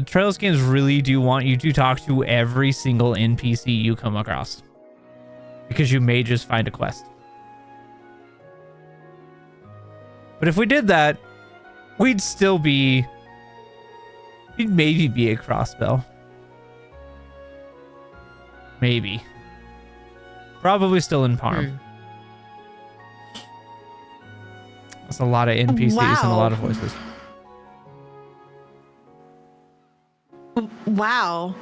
Trails games really do want you to talk to every single NPC you come across because you may just find a quest. But if we did that, we'd maybe be a crossbell. Maybe. Probably still in Parm. That's a lot of NPCs and a lot of voices. Wow.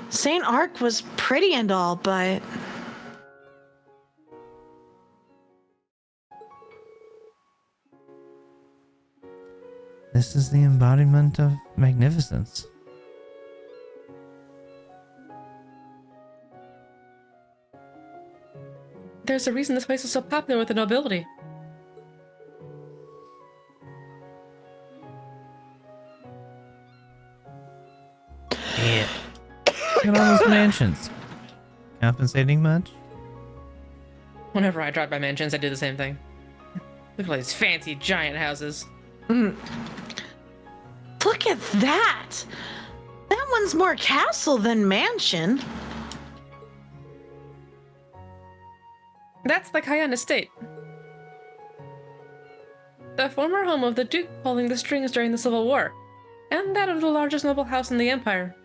St. Ark was pretty and all, but... This is the embodiment of magnificence. There's a reason this place is so popular with the nobility. Yeah. Look at all those mansions. Compensating much? Whenever I drive by mansions, I do the same thing. Look at all these fancy giant houses. Look at that! That one's more castle than mansion. That's the Cayenne estate. The former home of the Duke pulling the strings during the Civil War, and that of the largest noble house in the Empire.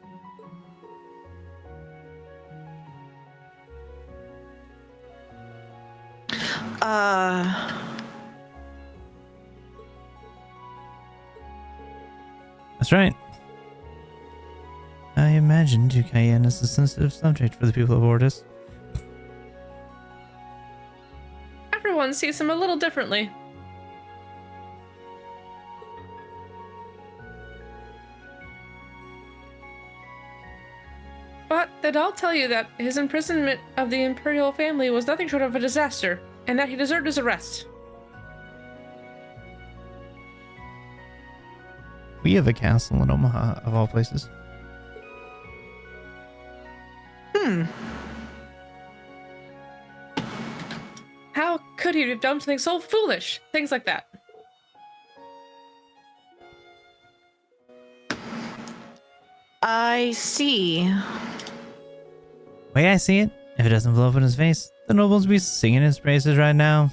That's right. I imagine Duke Cayenne is a sensitive subject for the people of Ortis. Everyone sees him a little differently. But they'd all tell you that his imprisonment of the imperial family was nothing short of a disaster, and that he deserved his arrest. We have a castle in Omaha, of all places. How could he have done something so foolish? Things like that. I see. Way I see it, if it doesn't blow up in his face, the nobles be singing his praises right now.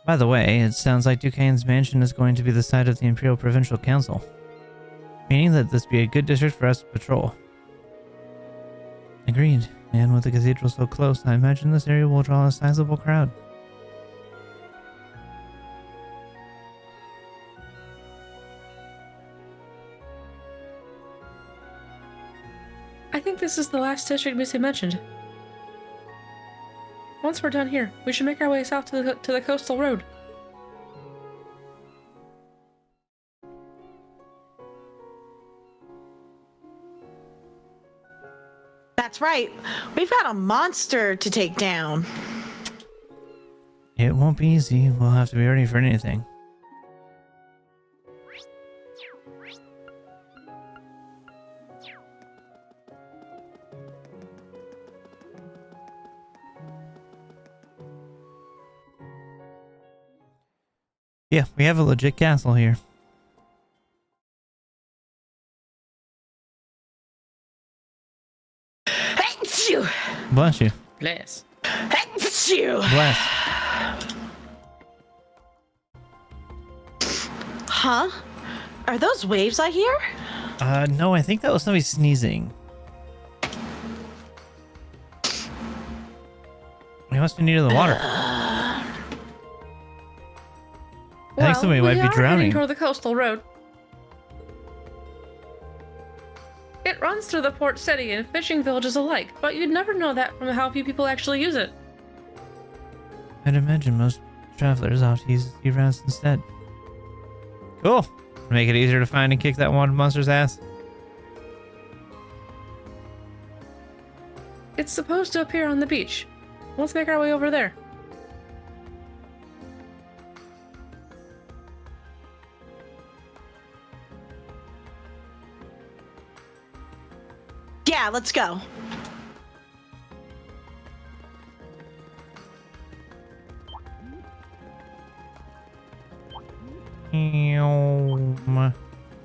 By the way, it sounds like Duke Cayenne's mansion is going to be the site of the Imperial Provincial Council, meaning that this be a good district for us to patrol. Agreed, and with the cathedral so close, I imagine this area will draw a sizable crowd. I think this is the last district Missy mentioned. Once we're done here, we should make our way south to the coastal road. That's right. We've got a monster to take down. It won't be easy. We'll have to be ready for anything. Yeah, we have a legit castle here. Achoo! Bless you. Bless. Achoo! Bless. Huh? Are those waves I hear? No, I think that was somebody sneezing. He must be near the water. I think somebody might be We are heading drowning. toward the coastal road. It runs through the port city and fishing villages alike, but you'd never know that from how few people actually use it. I'd imagine most travelers opt to use sea routes instead. Cool. Make it easier to find and kick that wanted monster's ass. It's supposed to appear on the beach. Let's make our way over there. Yeah, let's go.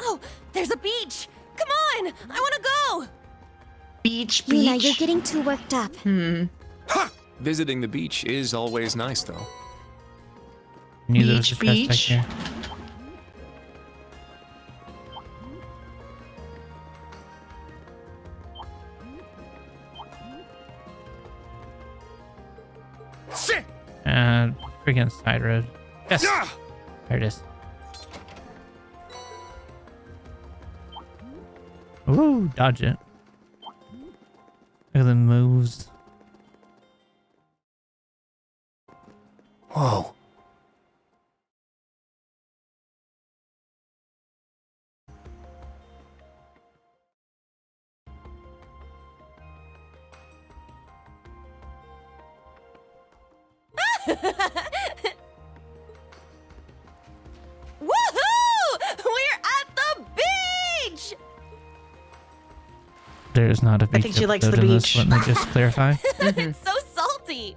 Oh, there's a beach. Come on, I want to go. Beach, Luna, beach. you're getting too worked up. Ha! Visiting the beach is always nice, though. Knew there was Beach, a chest back beach. here. Sit! Freaking side road. Yes. Yeah! There it is. Ooh, dodge it. Look at the moves. Whoa. Woohoo! We're at the beach. There's not a beach think she likes the episode in this, beach. let me just clarify. It's so salty.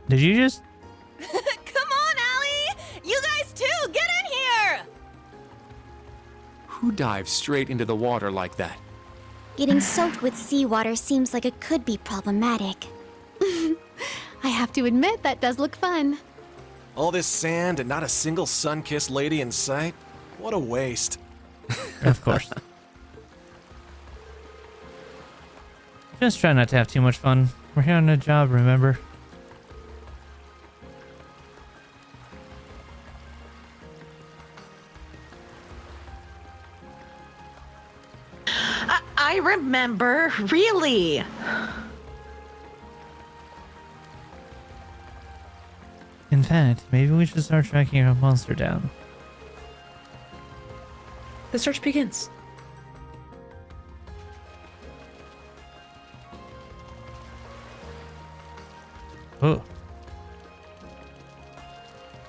Did you just... Come on, Allie. You guys too, get in here. Who dives straight into the water like that? Getting soaked with seawater seems like it could be problematic. I have to admit, that does look fun. All this sand and not a single sun-kissed lady in sight? What a waste. Of course. Just try not to have too much fun. We're here on a job, remember? I remember, really. In fact, maybe we should start tracking our monster down. The search begins. Oh,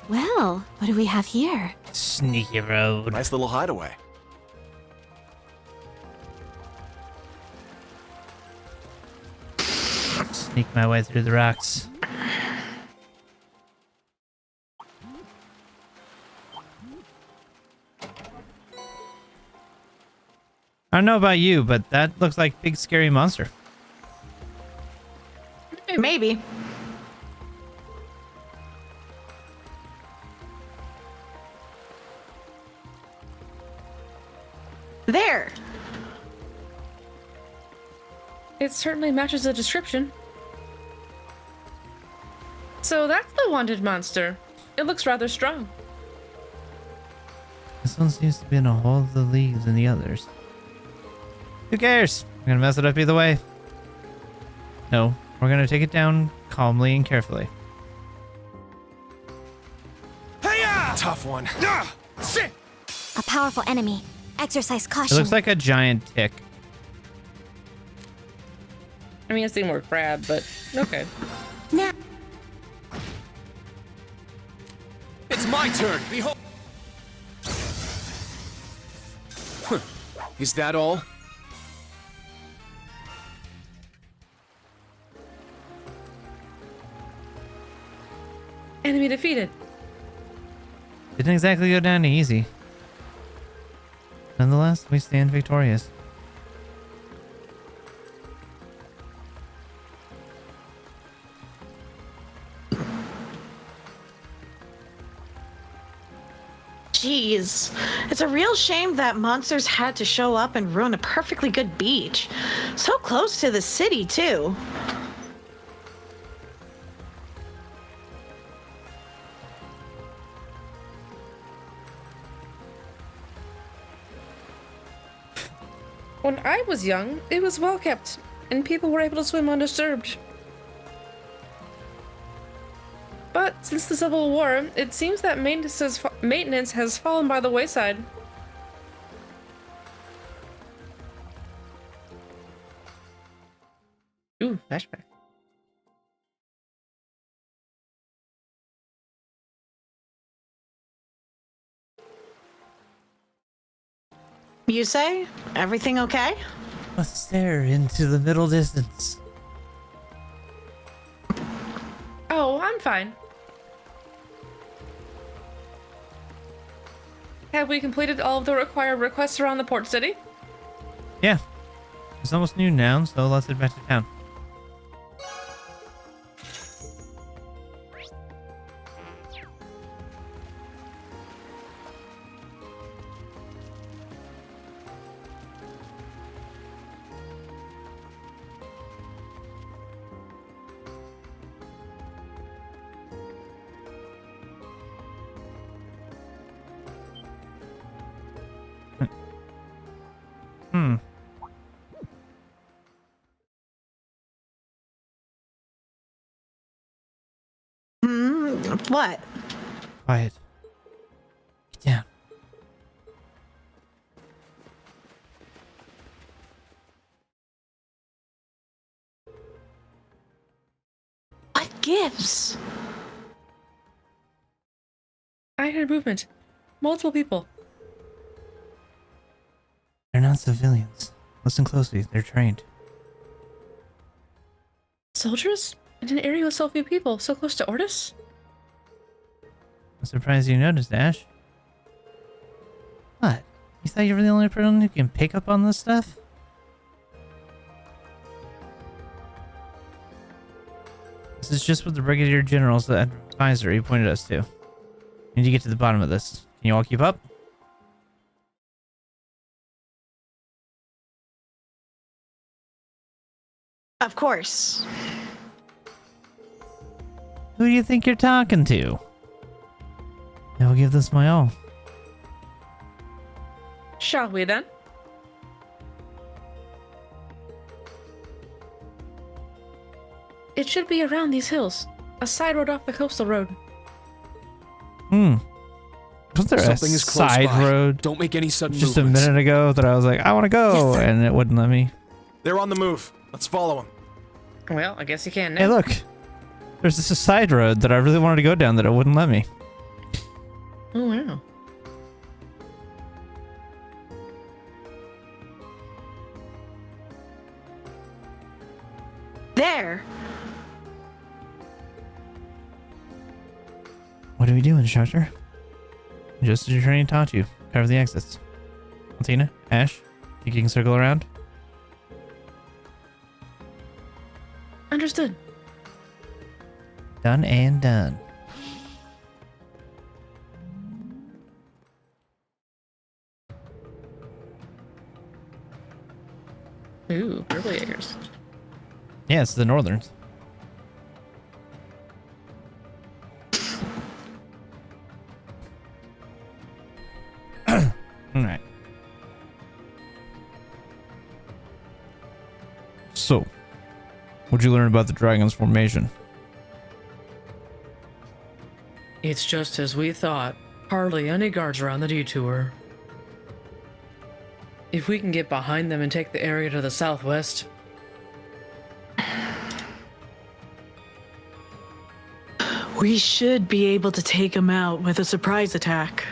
Well, what do we have here? sneaky road. Nice little hideaway. Sneak my way through the rocks. I don't know about you, but that looks like big scary monster. Maybe. There. It certainly matches the description. So that's the wanted monster. It looks rather strong. This one seems to be in a whole of the leagues than the others. Who cares? I'm gonna mess it up either way. No, we're gonna take it down calmly and carefully. Hey-ya! Tough one. Sit! A powerful enemy. Exercise It caution. looks like a giant tick. I mean, it's the more crab, but okay. Now, It's my turn! Behold! Is that all? Enemy defeated. Didn't exactly go down easy. Nonetheless, we stand victorious. Jeez. Jeez. It's a real shame that monsters had to show up and ruin a perfectly good beach. So close to the city, too. When I was young, it was well kept, and people were able to swim undisturbed. But since the Civil War, it seems that maintenance has fallen by the wayside. Ooh, flashback. You say? Everything okay? Let's stare into the middle distance. Oh, I'm fine. Have we completed all of the required requests around the port city? Yeah. It's almost noon now, so let's head back to town. What? Quiet. Get down. What gives? I heard movement. Multiple people. They're not civilians. Listen closely. They're trained. Soldiers? In an area with so few people, so close to Ortis? I'm surprised you noticed, Ash. What? You thought you were the only person who can pick up on this stuff? This is just what the Brigadier General's advisory pointed us to. We need to get to the bottom of this. Can you all keep up? Of course. Who do you think you're talking to? I will give this my all. Shall we then? It should be around these hills. A side road off the coastal road. Was there Something a is close side by. road Don't make any sudden just movements. a minute ago that I was like, I want to go, and it wouldn't let me? They're on the move. Let's follow them. Well, I guess you can now. Hey, look. There's this side road that I really wanted to go down that it wouldn't let me. Oh, wow. There. What are we doing, instructor? Just as your training taught you. Cover the exits. Altina, Ash, you can circle around. Understood. Done and done. Ooh, purple Jaegers. Yeah, it's the Northerns. Alright. So, what'd you learn about the dragon's formation? It's just as we thought. Hardly any guards around the detour. If we can get behind them and take the area to the southwest. We should be able to take him out with a surprise attack.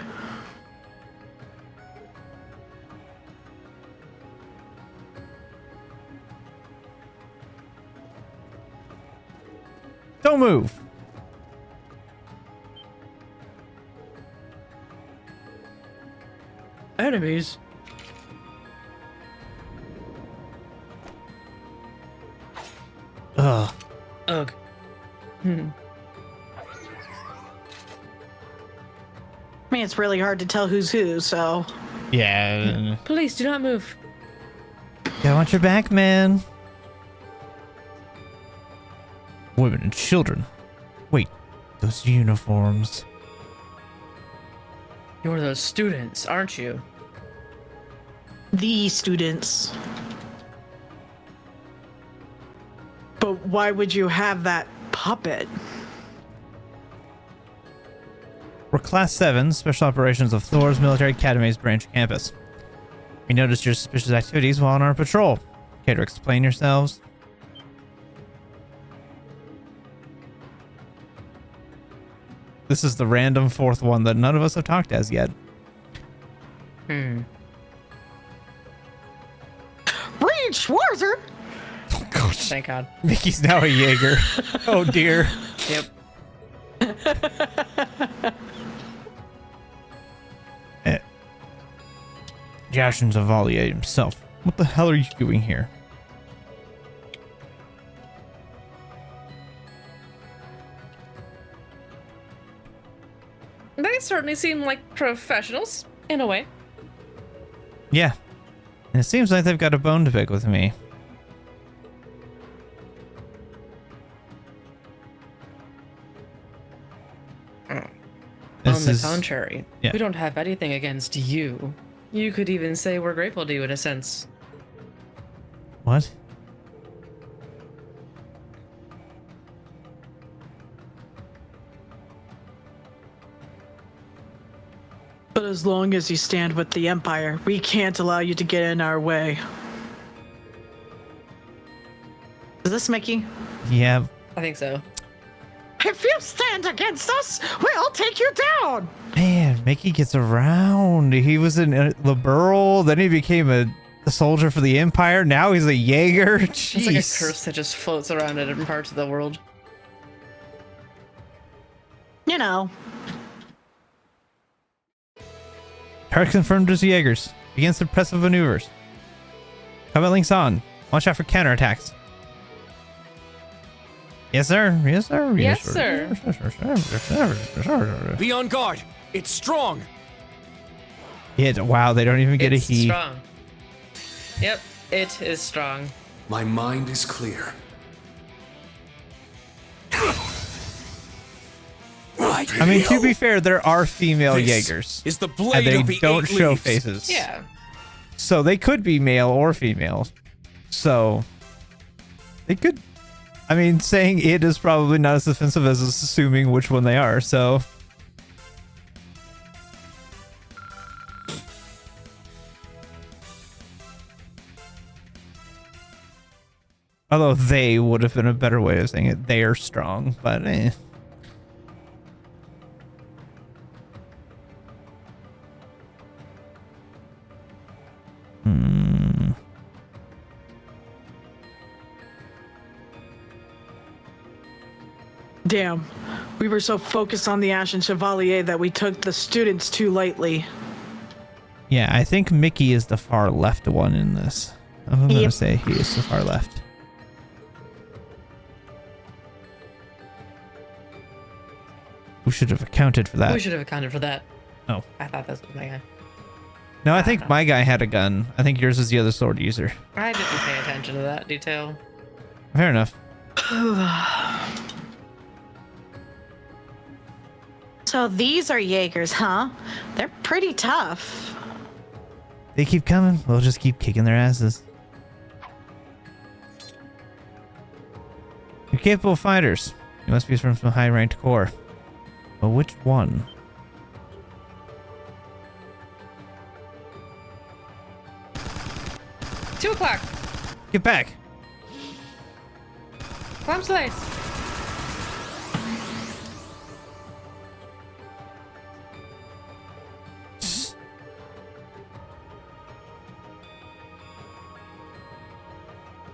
Don't move! Enemies? Ugh. Ugh. I mean, it's it's really hard to tell who's who, so. Yeah. Please do not move. Yeah, I want your back, man. Women and children. Wait, those uniforms. You're those students, aren't you? The students. But why would you have that puppet? We're Class 7, Special Operations of Thor's Military Academy's branch campus. We noticed your suspicious activities while on our patrol. Care to explain yourselves? This is the random fourth one that none of us have talked as yet. Hmm. Reed Schwarzer! Oh, gosh. Thank God. Mickey's now a Jaeger. Oh, dear. Yep. Jashin Zavalier himself. What the hell are you doing here? They certainly seem like professionals, in a way. Yeah. And it seems like they've got a bone to pick with me. On the contrary, yeah. we don't have anything against you. You could even say we're grateful to you in a sense. What? But as long as you stand with the Empire, we can't allow you to get in our way. Is this Mickey? Yeah. I think so. If you stand against us, we'll take you down! Man, Mickey gets around. He was in Liberal, then he became a soldier for the Empire. Now he's a Jaeger. Jeez. It's like a curse that just floats around in different parts of the world. You know. Target confirmed as Jaegers. Begin suppressive maneuvers. Combat links on. Watch out for counterattacks. Yes, sir. Yes, sir. Yes, sir. Be on guard. It's strong. Yeah, wow, they don't even get It's a he. strong. Yep, it is strong. My mind is clear. I mean, to be fair, there are female This Jaegers. is the And blade they of the don't eight show leaves. faces. Yeah. So they could be male or female. So they could. I mean, saying it is probably not as offensive as assuming which one they are. So. Although they would have been a better way of saying it. They are strong, but eh. Damn. We were so focused on the Ashen Chevalier that we took the students too lightly. Yeah, I think Mickey is the far left one in this. I'm going to Yep. say he is the far left. We should have accounted for that. We should have accounted for that. Oh. I thought that was my guy. No, I think my guy had a gun. I think yours is the other sword user. I didn't pay attention to that detail. Fair enough. So these are Jaegers, huh? They're pretty tough. They keep coming. We'll just keep kicking their asses. You're capable fighters. You must be from some high-ranked corps. But which one? Two o'clock. Get back. Clam slice.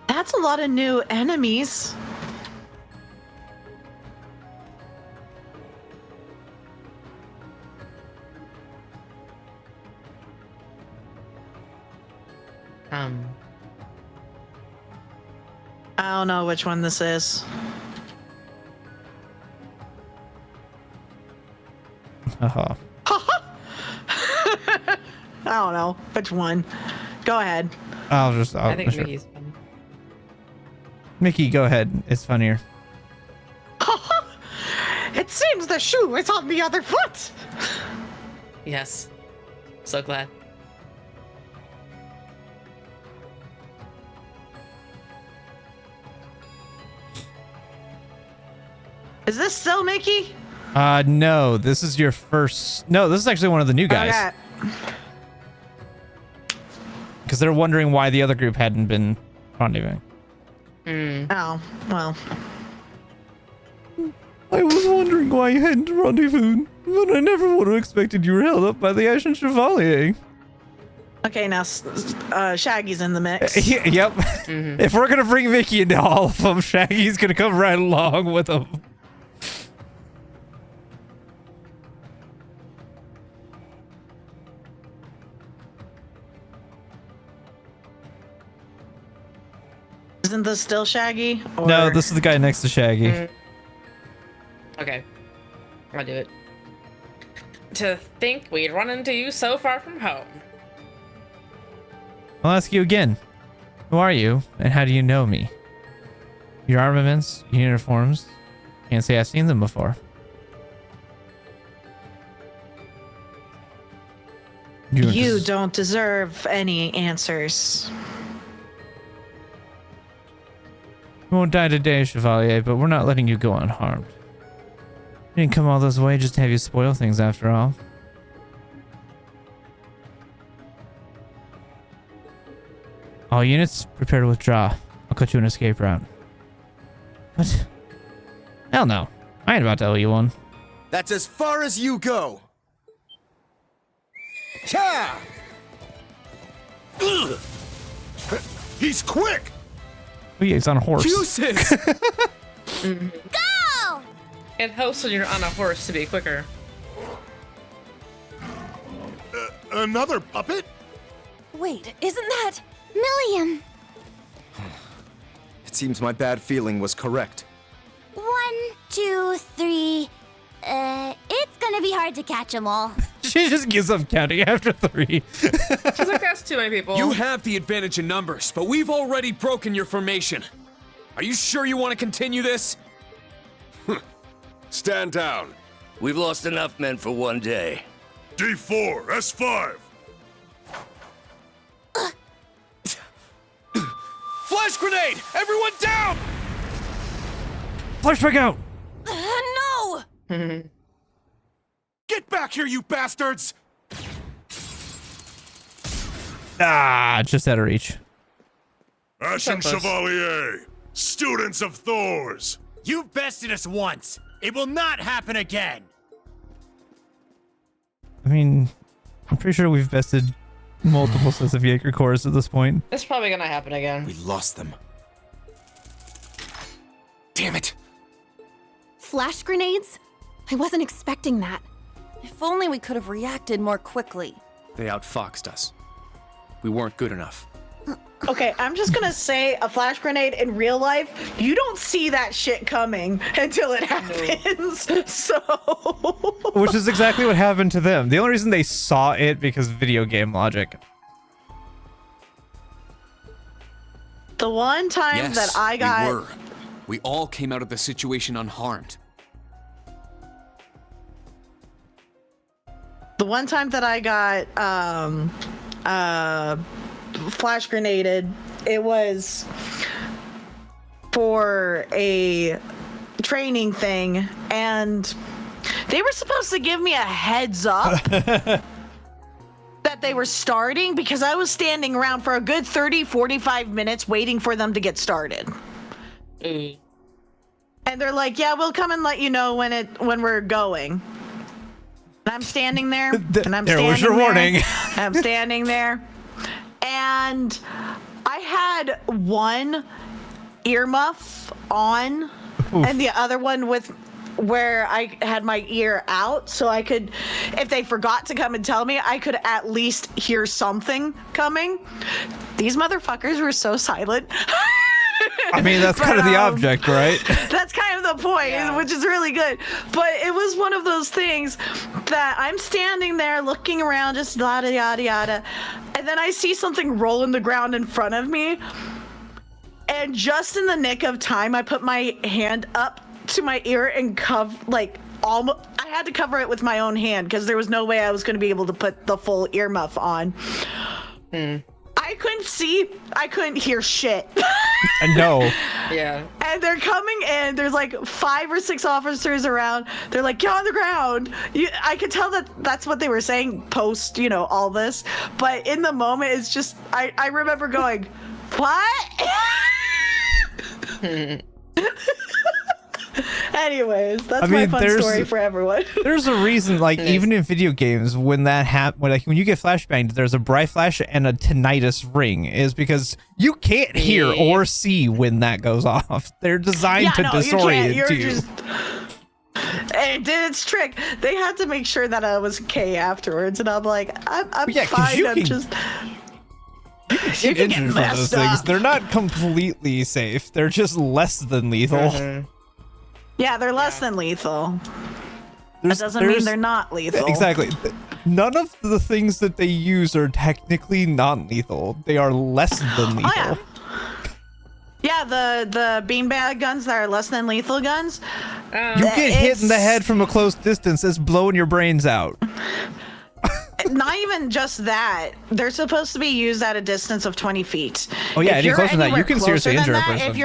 That's a lot of new enemies. I don't know which one this is. Haha. don't know which one. Go ahead. I think sure. Mickey's fun. Mickey, go ahead. It's funnier. It seems the shoe is on the other foot. Yes. So glad. Is this still Mickey? No, this is your first. No, this is actually one of the new guys. Okay. Because they're wondering why the other group hadn't been rendezvousing. Oh, well. I was wondering why you hadn't rendezvoused, but I never would have expected you were held up by the Ashen Chevalier. Okay, now Shaggy's in the mix. Yep. If we're gonna bring Mickey into all of them, Shaggy's gonna come right along with them. Isn't this still Shaggy? Or... No, this is the guy next to Shaggy. Okay. I'll do it. To think we'd run into you so far from home. I'll ask you again. Who are you, and how do you know me? Your armaments, your uniforms. Can't say I've seen them before. You don't deserve any answers. You won't die today, Chevalier, but we're not letting you go unharmed. We didn't come all this way just to have you spoil things after all. All units, prepare to withdraw. I'll cut you an escape route. What? Hell no. I ain't about to owe you one. That's as far as you go. Yeah! He's quick! Oh yeah, he's on a horse. Juices! Go! It helps when you're on a horse to be quicker. Another puppet? Wait, isn't that... Milliam! It seems my bad feeling was correct. 1, 2, 3. It's gonna be hard to catch them all. She just gives up counting after 3. She's like, that's too many people. You have the advantage in numbers, but we've already broken your formation. Are you sure you want to continue this? Stand down. We've lost enough men for one day. D4, S5. Flash grenade! Everyone down! Flashback out! No! Get back here, you bastards! Ah, just out of reach. Ashen Chevalier, students of Thor's. You've bested us once. It will not happen again. I mean, I'm pretty sure we've bested multiple sets of Jaeger cores at this point. It's probably gonna happen again. We lost them. Damn it! Flash grenades? I wasn't expecting that. If only we could have reacted more quickly. They outfoxed us. We weren't good enough. Okay, I'm just gonna say a flash grenade in real life, you don't see that shit coming until it happens. So Which is exactly what happened to them. The only reason they saw it because video game logic. the one time Yes, that I got we were. We all came out of the situation unharmed. the one time that I got flash grenaded, it was for a training thing, and they were supposed to give me a heads up that they were starting, because I was standing around for a good 30-45 minutes waiting for them to get started. And they're like, yeah, we'll come and let you know when we're going. And I'm standing there, and I'm There was your warning. I'm standing there, and I had one earmuff on, and the other one with where I had my ear out, so I could, if they forgot to come and tell me, I could at least hear something coming. These motherfuckers were so silent. I mean, that's kind of the object, right? That's kind of the point, which is really good. But it was one of those things that I'm standing there looking around, just yada, yada, yada. And then I see something roll in the ground in front of me. And just in the nick of time, I put my hand up to my ear and I had to cover it with my own hand because there was no way I was going to be able to put the full earmuff on. I couldn't see. I couldn't hear shit. No. Yeah. And they're coming in. There's like 5 or 6 officers around. They're like, get on the ground. I could tell that that's what they were saying post, all this. But in the moment, it's just, I remember going, what? Anyways, that's my fun story for everyone. There's a reason, even in video games, when that when you get flashbanged, there's a bright flash and a tinnitus ring, is because you can't hear or see when that goes off. They're designed to disorient you. It did its trick. They had to make sure that I was okay afterwards, and I'm like, I'm fine. You can get injured from those things. They're not completely safe. They're just less than lethal. Yeah, they're less than lethal. That doesn't mean they're not lethal. Exactly. None of the things that they use are technically non-lethal. They are less than lethal. Oh, yeah, the beanbag guns that are less than lethal guns. You get hit in the head from a close distance, it's blowing your brains out. Not even just that. They're supposed to be used at a distance of 20 feet. Oh yeah, any closer than that, you can seriously injure a person.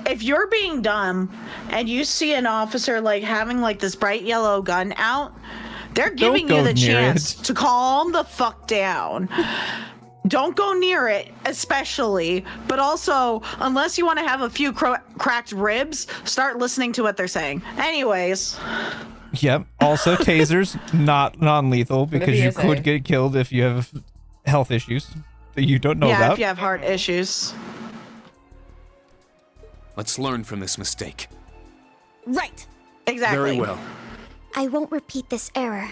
If you're being dumb and you see an officer having this bright yellow gun out, they're giving you the chance to calm the fuck down. Don't go near it, especially. But also, unless you want to have a few cracked ribs, start listening to what they're saying. Anyways. Yep. Also, tasers, not non-lethal, because you could get killed if you have health issues that you don't know about. Yeah, if you have heart issues. Let's learn from this mistake. Right. Exactly. Very well. I won't repeat this error.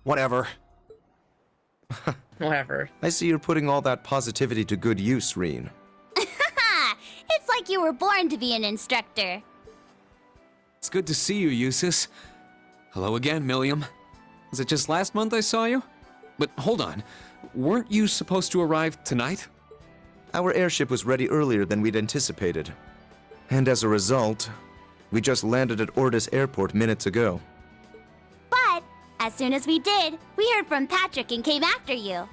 Whatever. Whatever. I see you're putting all that positivity to good use, Reen. It's like you were born to be an instructor. It's good to see you, Eustace. Hello again, Milliam. Was it just last month I saw you? But hold on, weren't you supposed to arrive tonight? Our airship was ready earlier than we'd anticipated. And as a result, we just landed at Ordis Airport minutes ago. But as soon as we did, we heard from Patrick and came after you.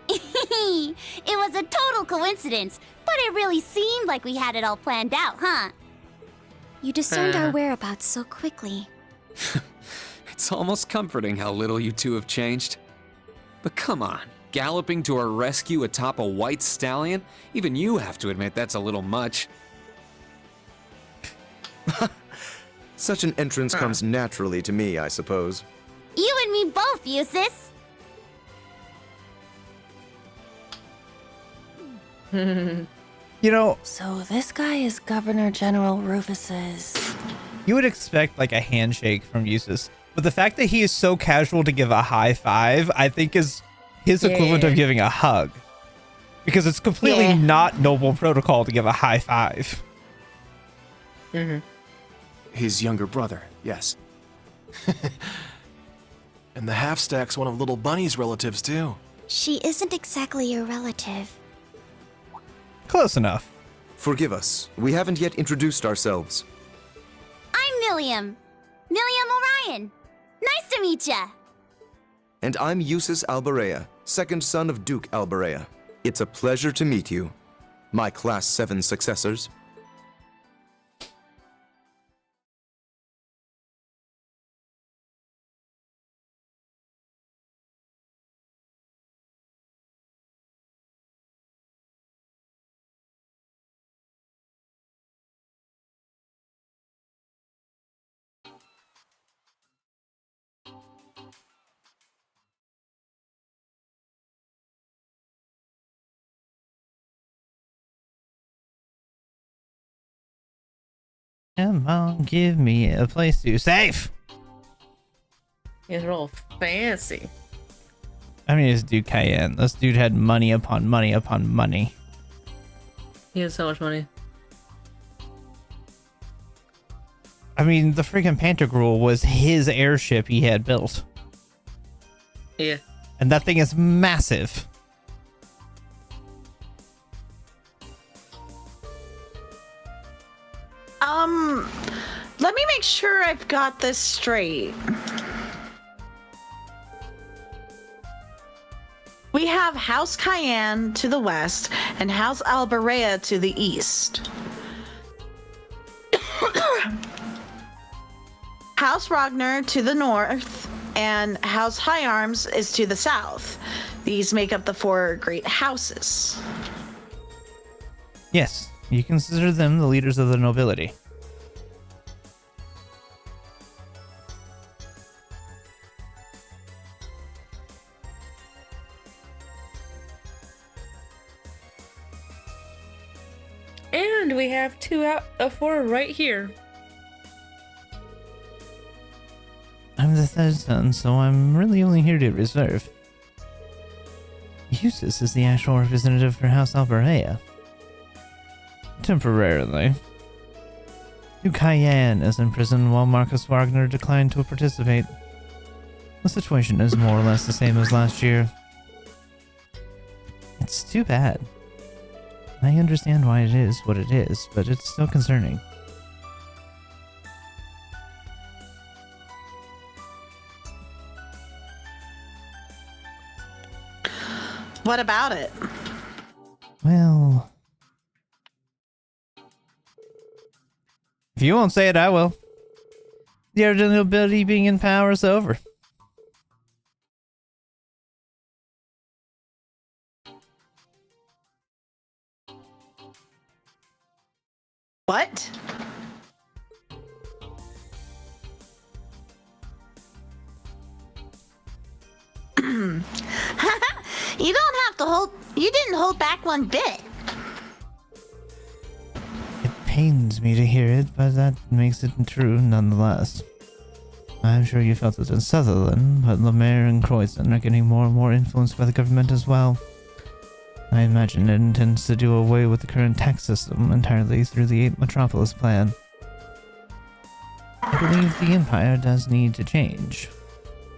It was a total coincidence, but it really seemed like we had it all planned out, huh? You discerned our whereabouts so quickly. It's almost comforting how little you two have changed. But come on, galloping to our rescue atop a white stallion? Even you have to admit that's a little much. Such an entrance comes naturally to me, I suppose. You and me both, Eustace. So this guy is Governor General Rufus's. You would expect a handshake from Eustace, but the fact that he is so casual to give a high five, I think is his equivalent of giving a hug. Because it's completely not noble protocol to give a high five. His younger brother, yes. And the half-stack's one of Little Bunny's relatives, too. She isn't exactly your relative. Close enough. Forgive us, we haven't yet introduced ourselves. I'm Milliam. Milliam Orion. Nice to meet ya. And I'm Eustace Alberea, second son of Duke Alberea. It's a pleasure to meet you, my Class 7 successors. Come on, give me a place to safe. He's real fancy. I mean, it's Duke Cayenne. This dude had money upon money upon money. He has so much money. I mean, the freaking Pantagruel was his airship he had built. Yeah. And that thing is massive. Let me make sure I've got this straight. We have House Cayenne to the west and House Albarea to the east. House Ragnar to the north and House High Arms is to the south. These make up the 4 great houses. Yes, you consider them the leaders of the nobility. And we have 2 out of 4 right here. I'm the third son, so I'm really only here to reserve. Eustace is the actual representative for House Albarea. Temporarily. Duke Cayenne is in prison while Marcus Wagner declined to participate. The situation is more or less the same as last year. It's too bad. I understand why it is what it is, but it's still concerning. What about it? Well, if you won't say it, I will. The original nobility being in power is over. What? You don't have to hold. You didn't hold back one bit. It pains me to hear it, but that makes it true nonetheless. I'm sure you felt it in Sutherland, but Lamare and Croydon are getting more and more influenced by the government as well. I imagine it intends to do away with the current tax system entirely through the 8 Metropolis plan. I believe the Empire does need to change.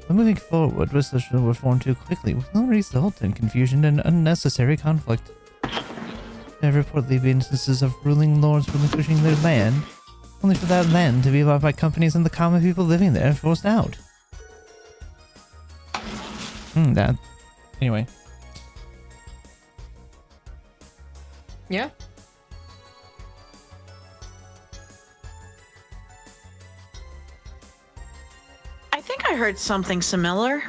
But moving forward with social reform too quickly will result in confusion and unnecessary conflict. There have reportedly been instances of ruling lords relinquishing their land, only for that land to be bought by companies and the common people living there forced out. Anyway. Yeah. I think I heard something similar.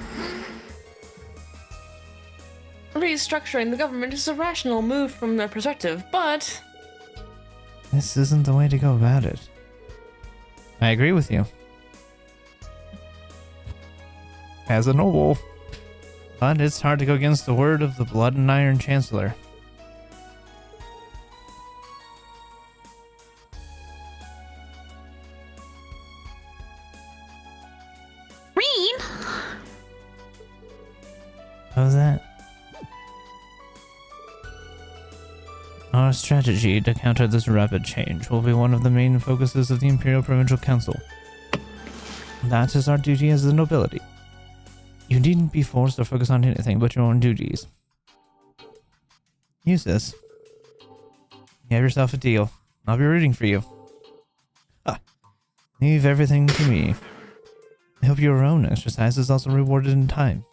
Restructuring the government is a rational move from their perspective, but This isn't the way to go about it. I agree with you. As a noble. But it's hard to go against the word of the Blood and Iron Chancellor. Reen! What was that? Our strategy to counter this rapid change will be one of the main focuses of the Imperial Provincial Council. That is our duty as the nobility. You needn't be forced to focus on anything but your own duties. Use this. You have yourself a deal. I'll be rooting for you. Leave everything to me. I hope your own exercise is also rewarded in time.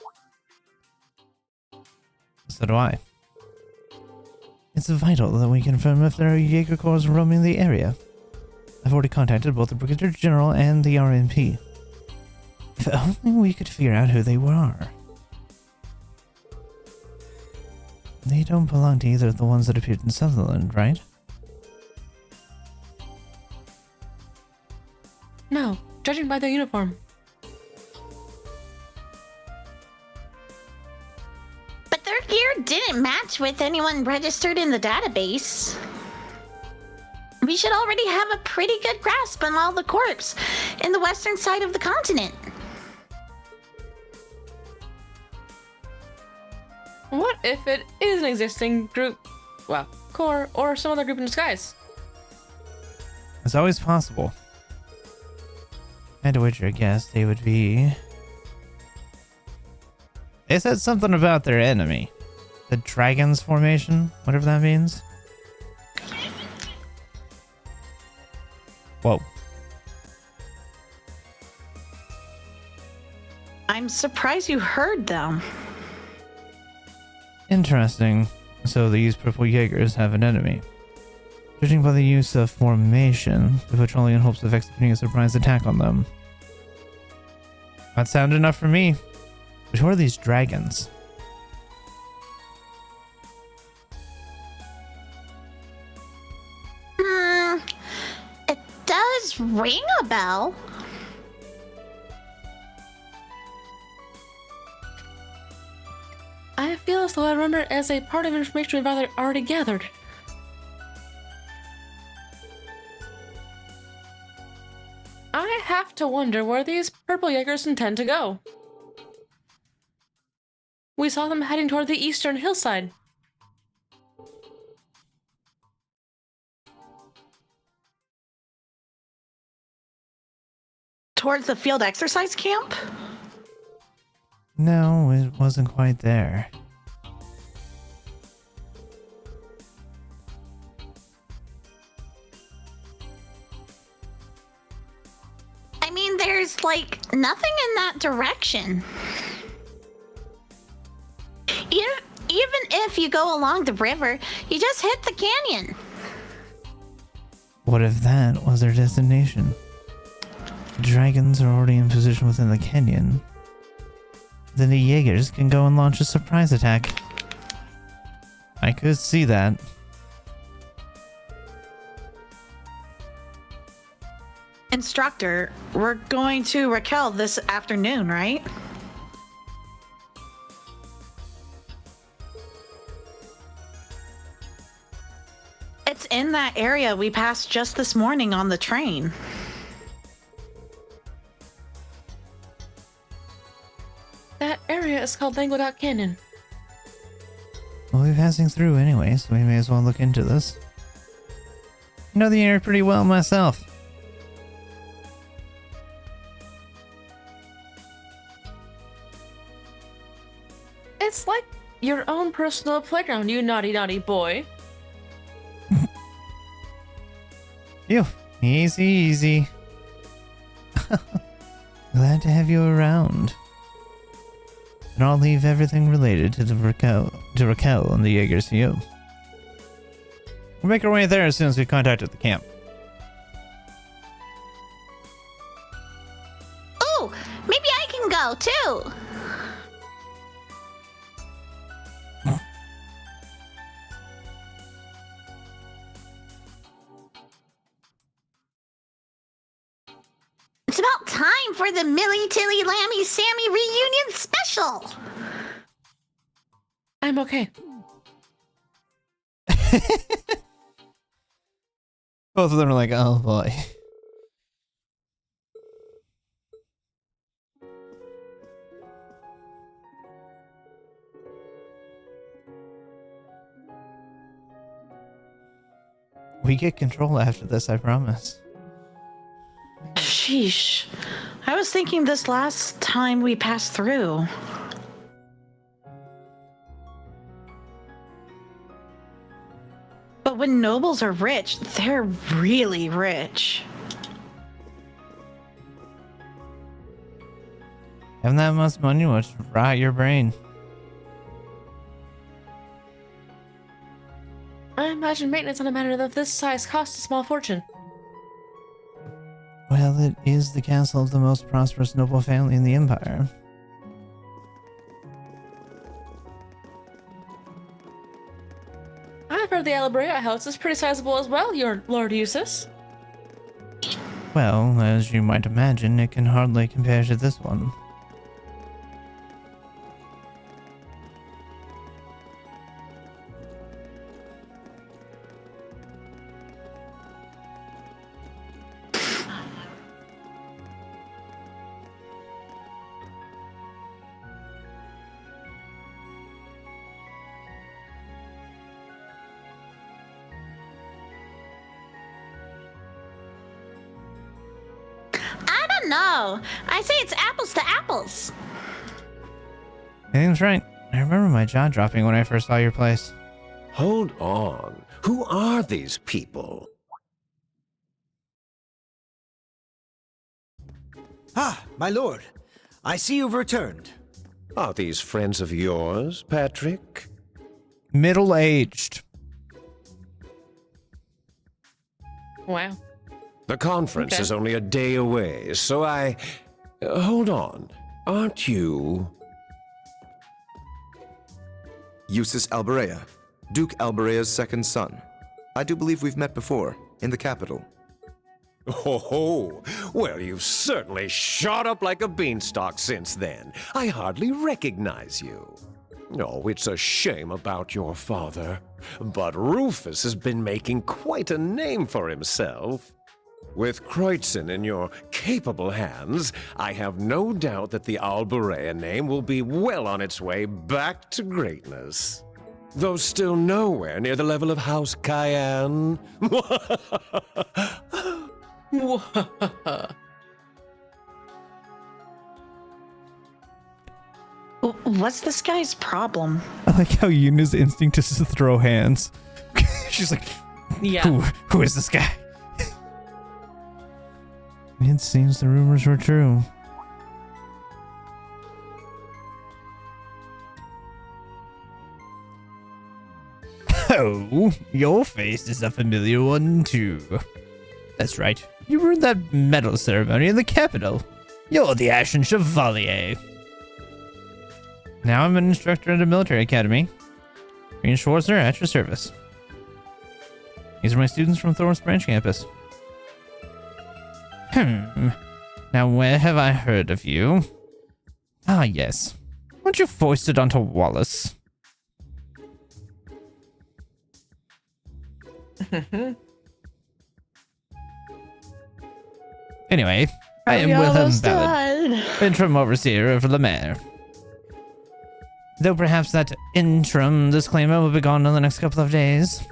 So do I. It's vital that we confirm if there are Jaeger Corps roaming the area. I've already contacted both the Brigadier General and the RMP. If only we could figure out who they were. They don't belong to either of the ones that appeared in Sutherland, right? no, judging by their uniform. But their gear didn't match with anyone registered in the database. We should already have a pretty good grasp on all the corps in the western side of the continent. What if it is an existing group, well, corps, or some other group in disguise? It's always possible. I had to wager a guess they would be... They said something about their enemy. The Dragon's Formation, whatever that means. Whoa. I'm surprised you heard them. Interesting. So these purple Jaegers have an enemy. Judging by the use of formation, the patrolling in hopes of executing a surprise attack on them. That sounded enough for me. But who are these dragons? It does ring a bell. I feel as though I remember it as a part of information we've already gathered. I have to wonder where these purple Jaegers intend to go. We saw them heading toward the eastern hillside. Towards the field exercise camp? No, it wasn't quite there. I mean, there's like nothing in that direction. Even if you go along the river, you just hit the canyon. What if that was their destination? The dragons are already in position within the canyon. Then the Jaegers can go and launch a surprise attack. I could see that. Instructor, we're going to Raquel this afternoon, right? It's in that area we passed just this morning on the train. That area is called Languedoc Canyon. We'll be passing through anyway, so we may as well look into this. I know the area pretty well myself. It's like your own personal playground, you naughty, naughty boy. Phew, easy, easy. Glad to have you around. And I'll leave everything related to Raquel and the Jaegers to you. We'll make our way there as soon as we contacted the camp. Ooh, maybe I can go too. It's about time for the Millie Tilly Lammy Sammy reunion special. I'm okay. Both of them are like, oh boy. We get control after this, I promise. Sheesh. I was thinking this last time we passed through. But when nobles are rich, they're really rich. Having that much money will rot your brain. I imagine maintenance on a matter of this size costs a small fortune. Well, it is the castle of the most prosperous noble family in the Empire. I've heard the Alabrea house is pretty sizable as well, your Lord Eustace. Well, as you might imagine, it can hardly compare to this one. I don't don't know. I say it's apples to apples. Seems right. I remember my jaw dropping when I first saw your place. Hold on. Who are these people? Ah, my lord. I see you've returned. Are these friends of yours, Patrick? Middle-aged. Wow. The conference is only a day away, so I... hold on. Aren't you... Eustace Alberea, Duke Alberea's second son. I do believe we've met before, in the capital. Oh, well, you've certainly shot up like a beanstalk since then. I hardly recognize you. Oh, it's a shame about your father. But Rufus has been making quite a name for himself. With Kreutzen in your capable hands, I have no doubt that the Alberea name will be well on its way back to greatness. Though still nowhere near the level of House Cayenne. What's this guy's problem? I like how Yuna's instinct is to throw hands. She's like, Yeah. Who is this guy? It seems the rumors were true. Oh, your face is a familiar one too. That's right. You were in that medal ceremony in the capital. You're the Ashen Chevalier. Now I'm an instructor at a military academy. Green Schwarzer at your service. These are my students from Thorn's Branch campus. Now where have I heard of you? Ah, yes. Weren't you foisted onto Wallace? Anyway, I am Wilhelm Ballard, interim overseer of Lamare. Though perhaps that interim disclaimer will be gone in the next couple of days.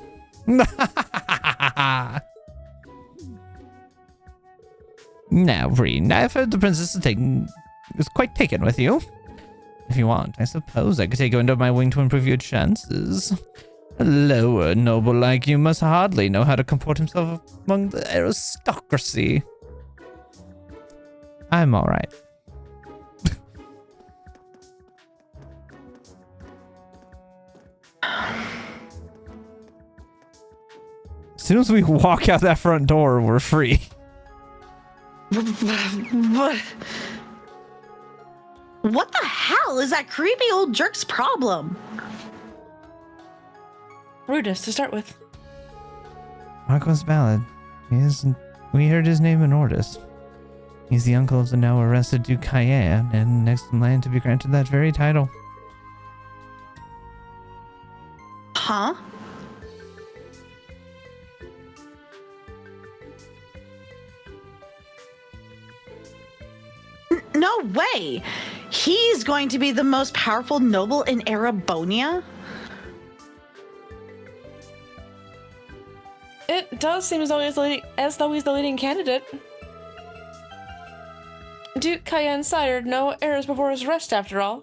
Now, Breen, I've heard the princess is quite taken with you. If you want, I suppose I could take you under my wing to improve your chances. A lower noble like you must hardly know how to comport himself among the aristocracy. I'm alright. As soon as we walk out that front door, we're free. What the hell is that creepy old jerk's problem? Rudis to start with. Marcos Ballard. We heard his name in Ordis. He's the uncle of the now arrested Duke Cayenne, and next in line to be granted that very title. Huh? No way! He's going to be the most powerful noble in Erebonia? It does seem as though he's the leading candidate. Duke Cayenne sired no errors before his arrest, after all.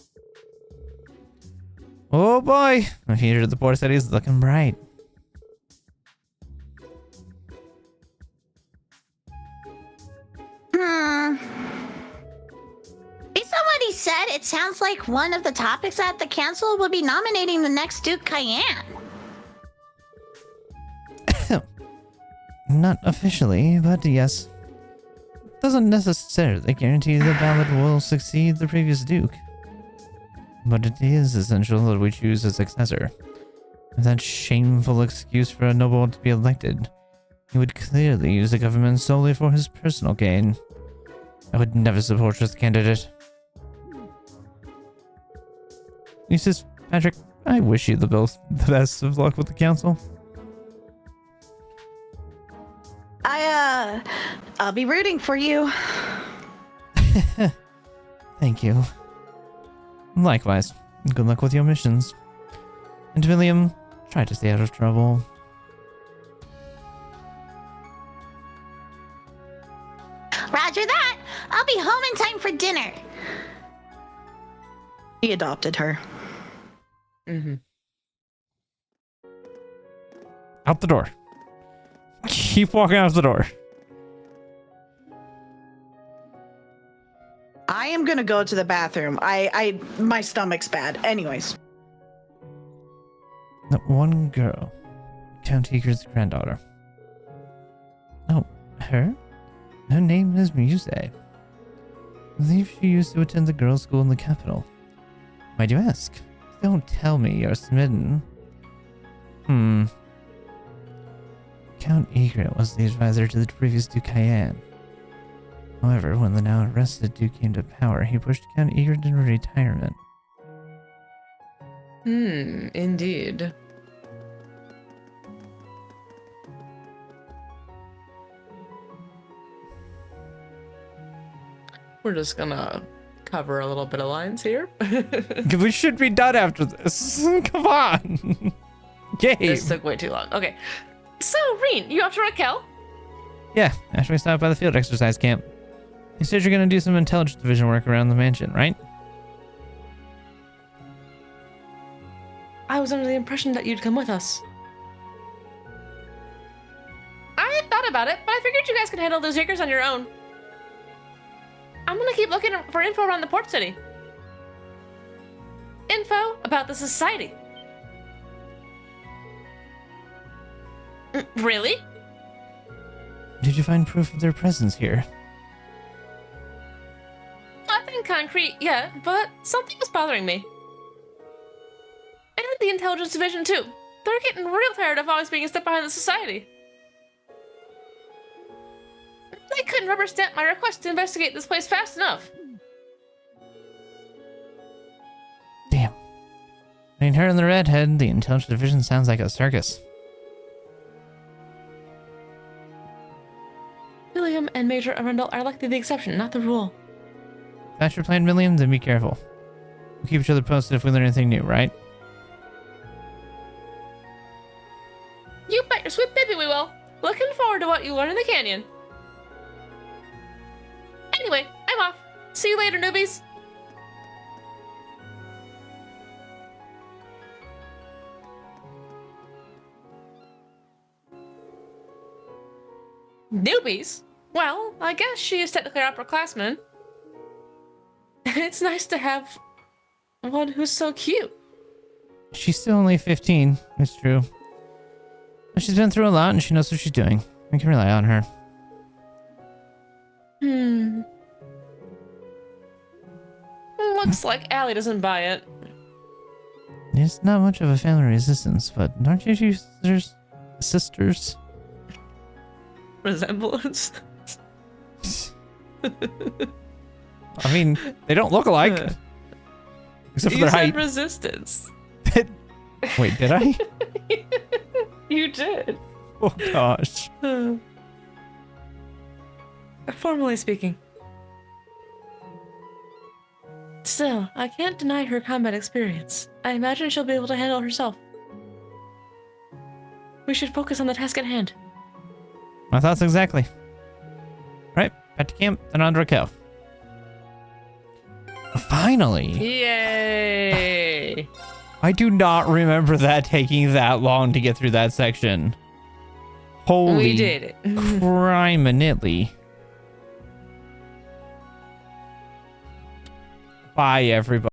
Oh boy, the future of the port city is looking bright. Based on what he said, it sounds like one of the topics at the council would be nominating the next Duke Cayenne. Not officially, but yes. Doesn't necessarily guarantee the ballot will succeed the previous Duke. But it is essential that we choose a successor. If that shameful excuse for a noble to be elected, he would clearly use the government solely for his personal gain. I would never support this candidate. Eustace, Patrick, I wish you the best of luck with the council. I'll be rooting for you. Thank you. Likewise. Good luck with your missions. And William, try to stay out of trouble. Roger that. I'll be home in time for dinner. He adopted her. Mm-hmm. Out the door. Keep walking out the door. I am gonna go to the bathroom. My stomach's bad. Anyways. That one girl. Count Eager's granddaughter. Oh, her? Her name is Muse. I believe she used to attend the girls' school in the capital. Why do you ask? Don't tell me you're smitten. Count Egret was the advisor to the previous Duke Cayenne. However, when the now arrested Duke came to power, he pushed Count Egret into retirement. Indeed. We're just gonna cover a little bit of lines here. We should be done after this. Come on. Gabe. This took way too long. Okay. So, Reen, you off to Raquel? Yeah, after we stop by the field exercise camp. You said you're gonna do some intelligence division work around the mansion, right? I was under the impression that you'd come with us. I had thought about it, but I figured you guys could handle those acres on your own. I'm gonna keep looking for info around the port city. Info about the society. Really? Did you find proof of their presence here? Nothing concrete yet, but something was bothering me. And the intelligence division too. They're getting real tired of always being a step behind the society. They couldn't rubber stamp my request to investigate this place fast enough. Damn. Between her and the redhead, the intelligence division sounds like a circus. William and Major Arundel are likely the exception, not the rule. If that's your plan, William, then be careful. We'll keep each other posted if we learn anything new, right? You bet your sweet baby we will. Looking forward to what you learn in the canyon. Anyway, I'm off. See you later, newbies. Newbies? Well, I guess she is technically our upperclassman. It's nice to have one who's so cute. She's still only 15, it's true. But she's been through a lot and she knows what she's doing. We can rely on her. Looks like Allie doesn't buy it. It's not much of a family resistance, but aren't you two sisters? Resemblance? I mean, they don't look alike. Except for their height. Resistance. Wait, did I? You did. Oh gosh. Formally speaking. Still, I can't deny her combat experience. I imagine she'll be able to handle herself. We should focus on the task at hand. My thoughts exactly. Right, back to camp and on to Raquel. Finally! Yay! I do not remember that taking that long to get through that section. Holy we did it. Criminally. Bye, everybody.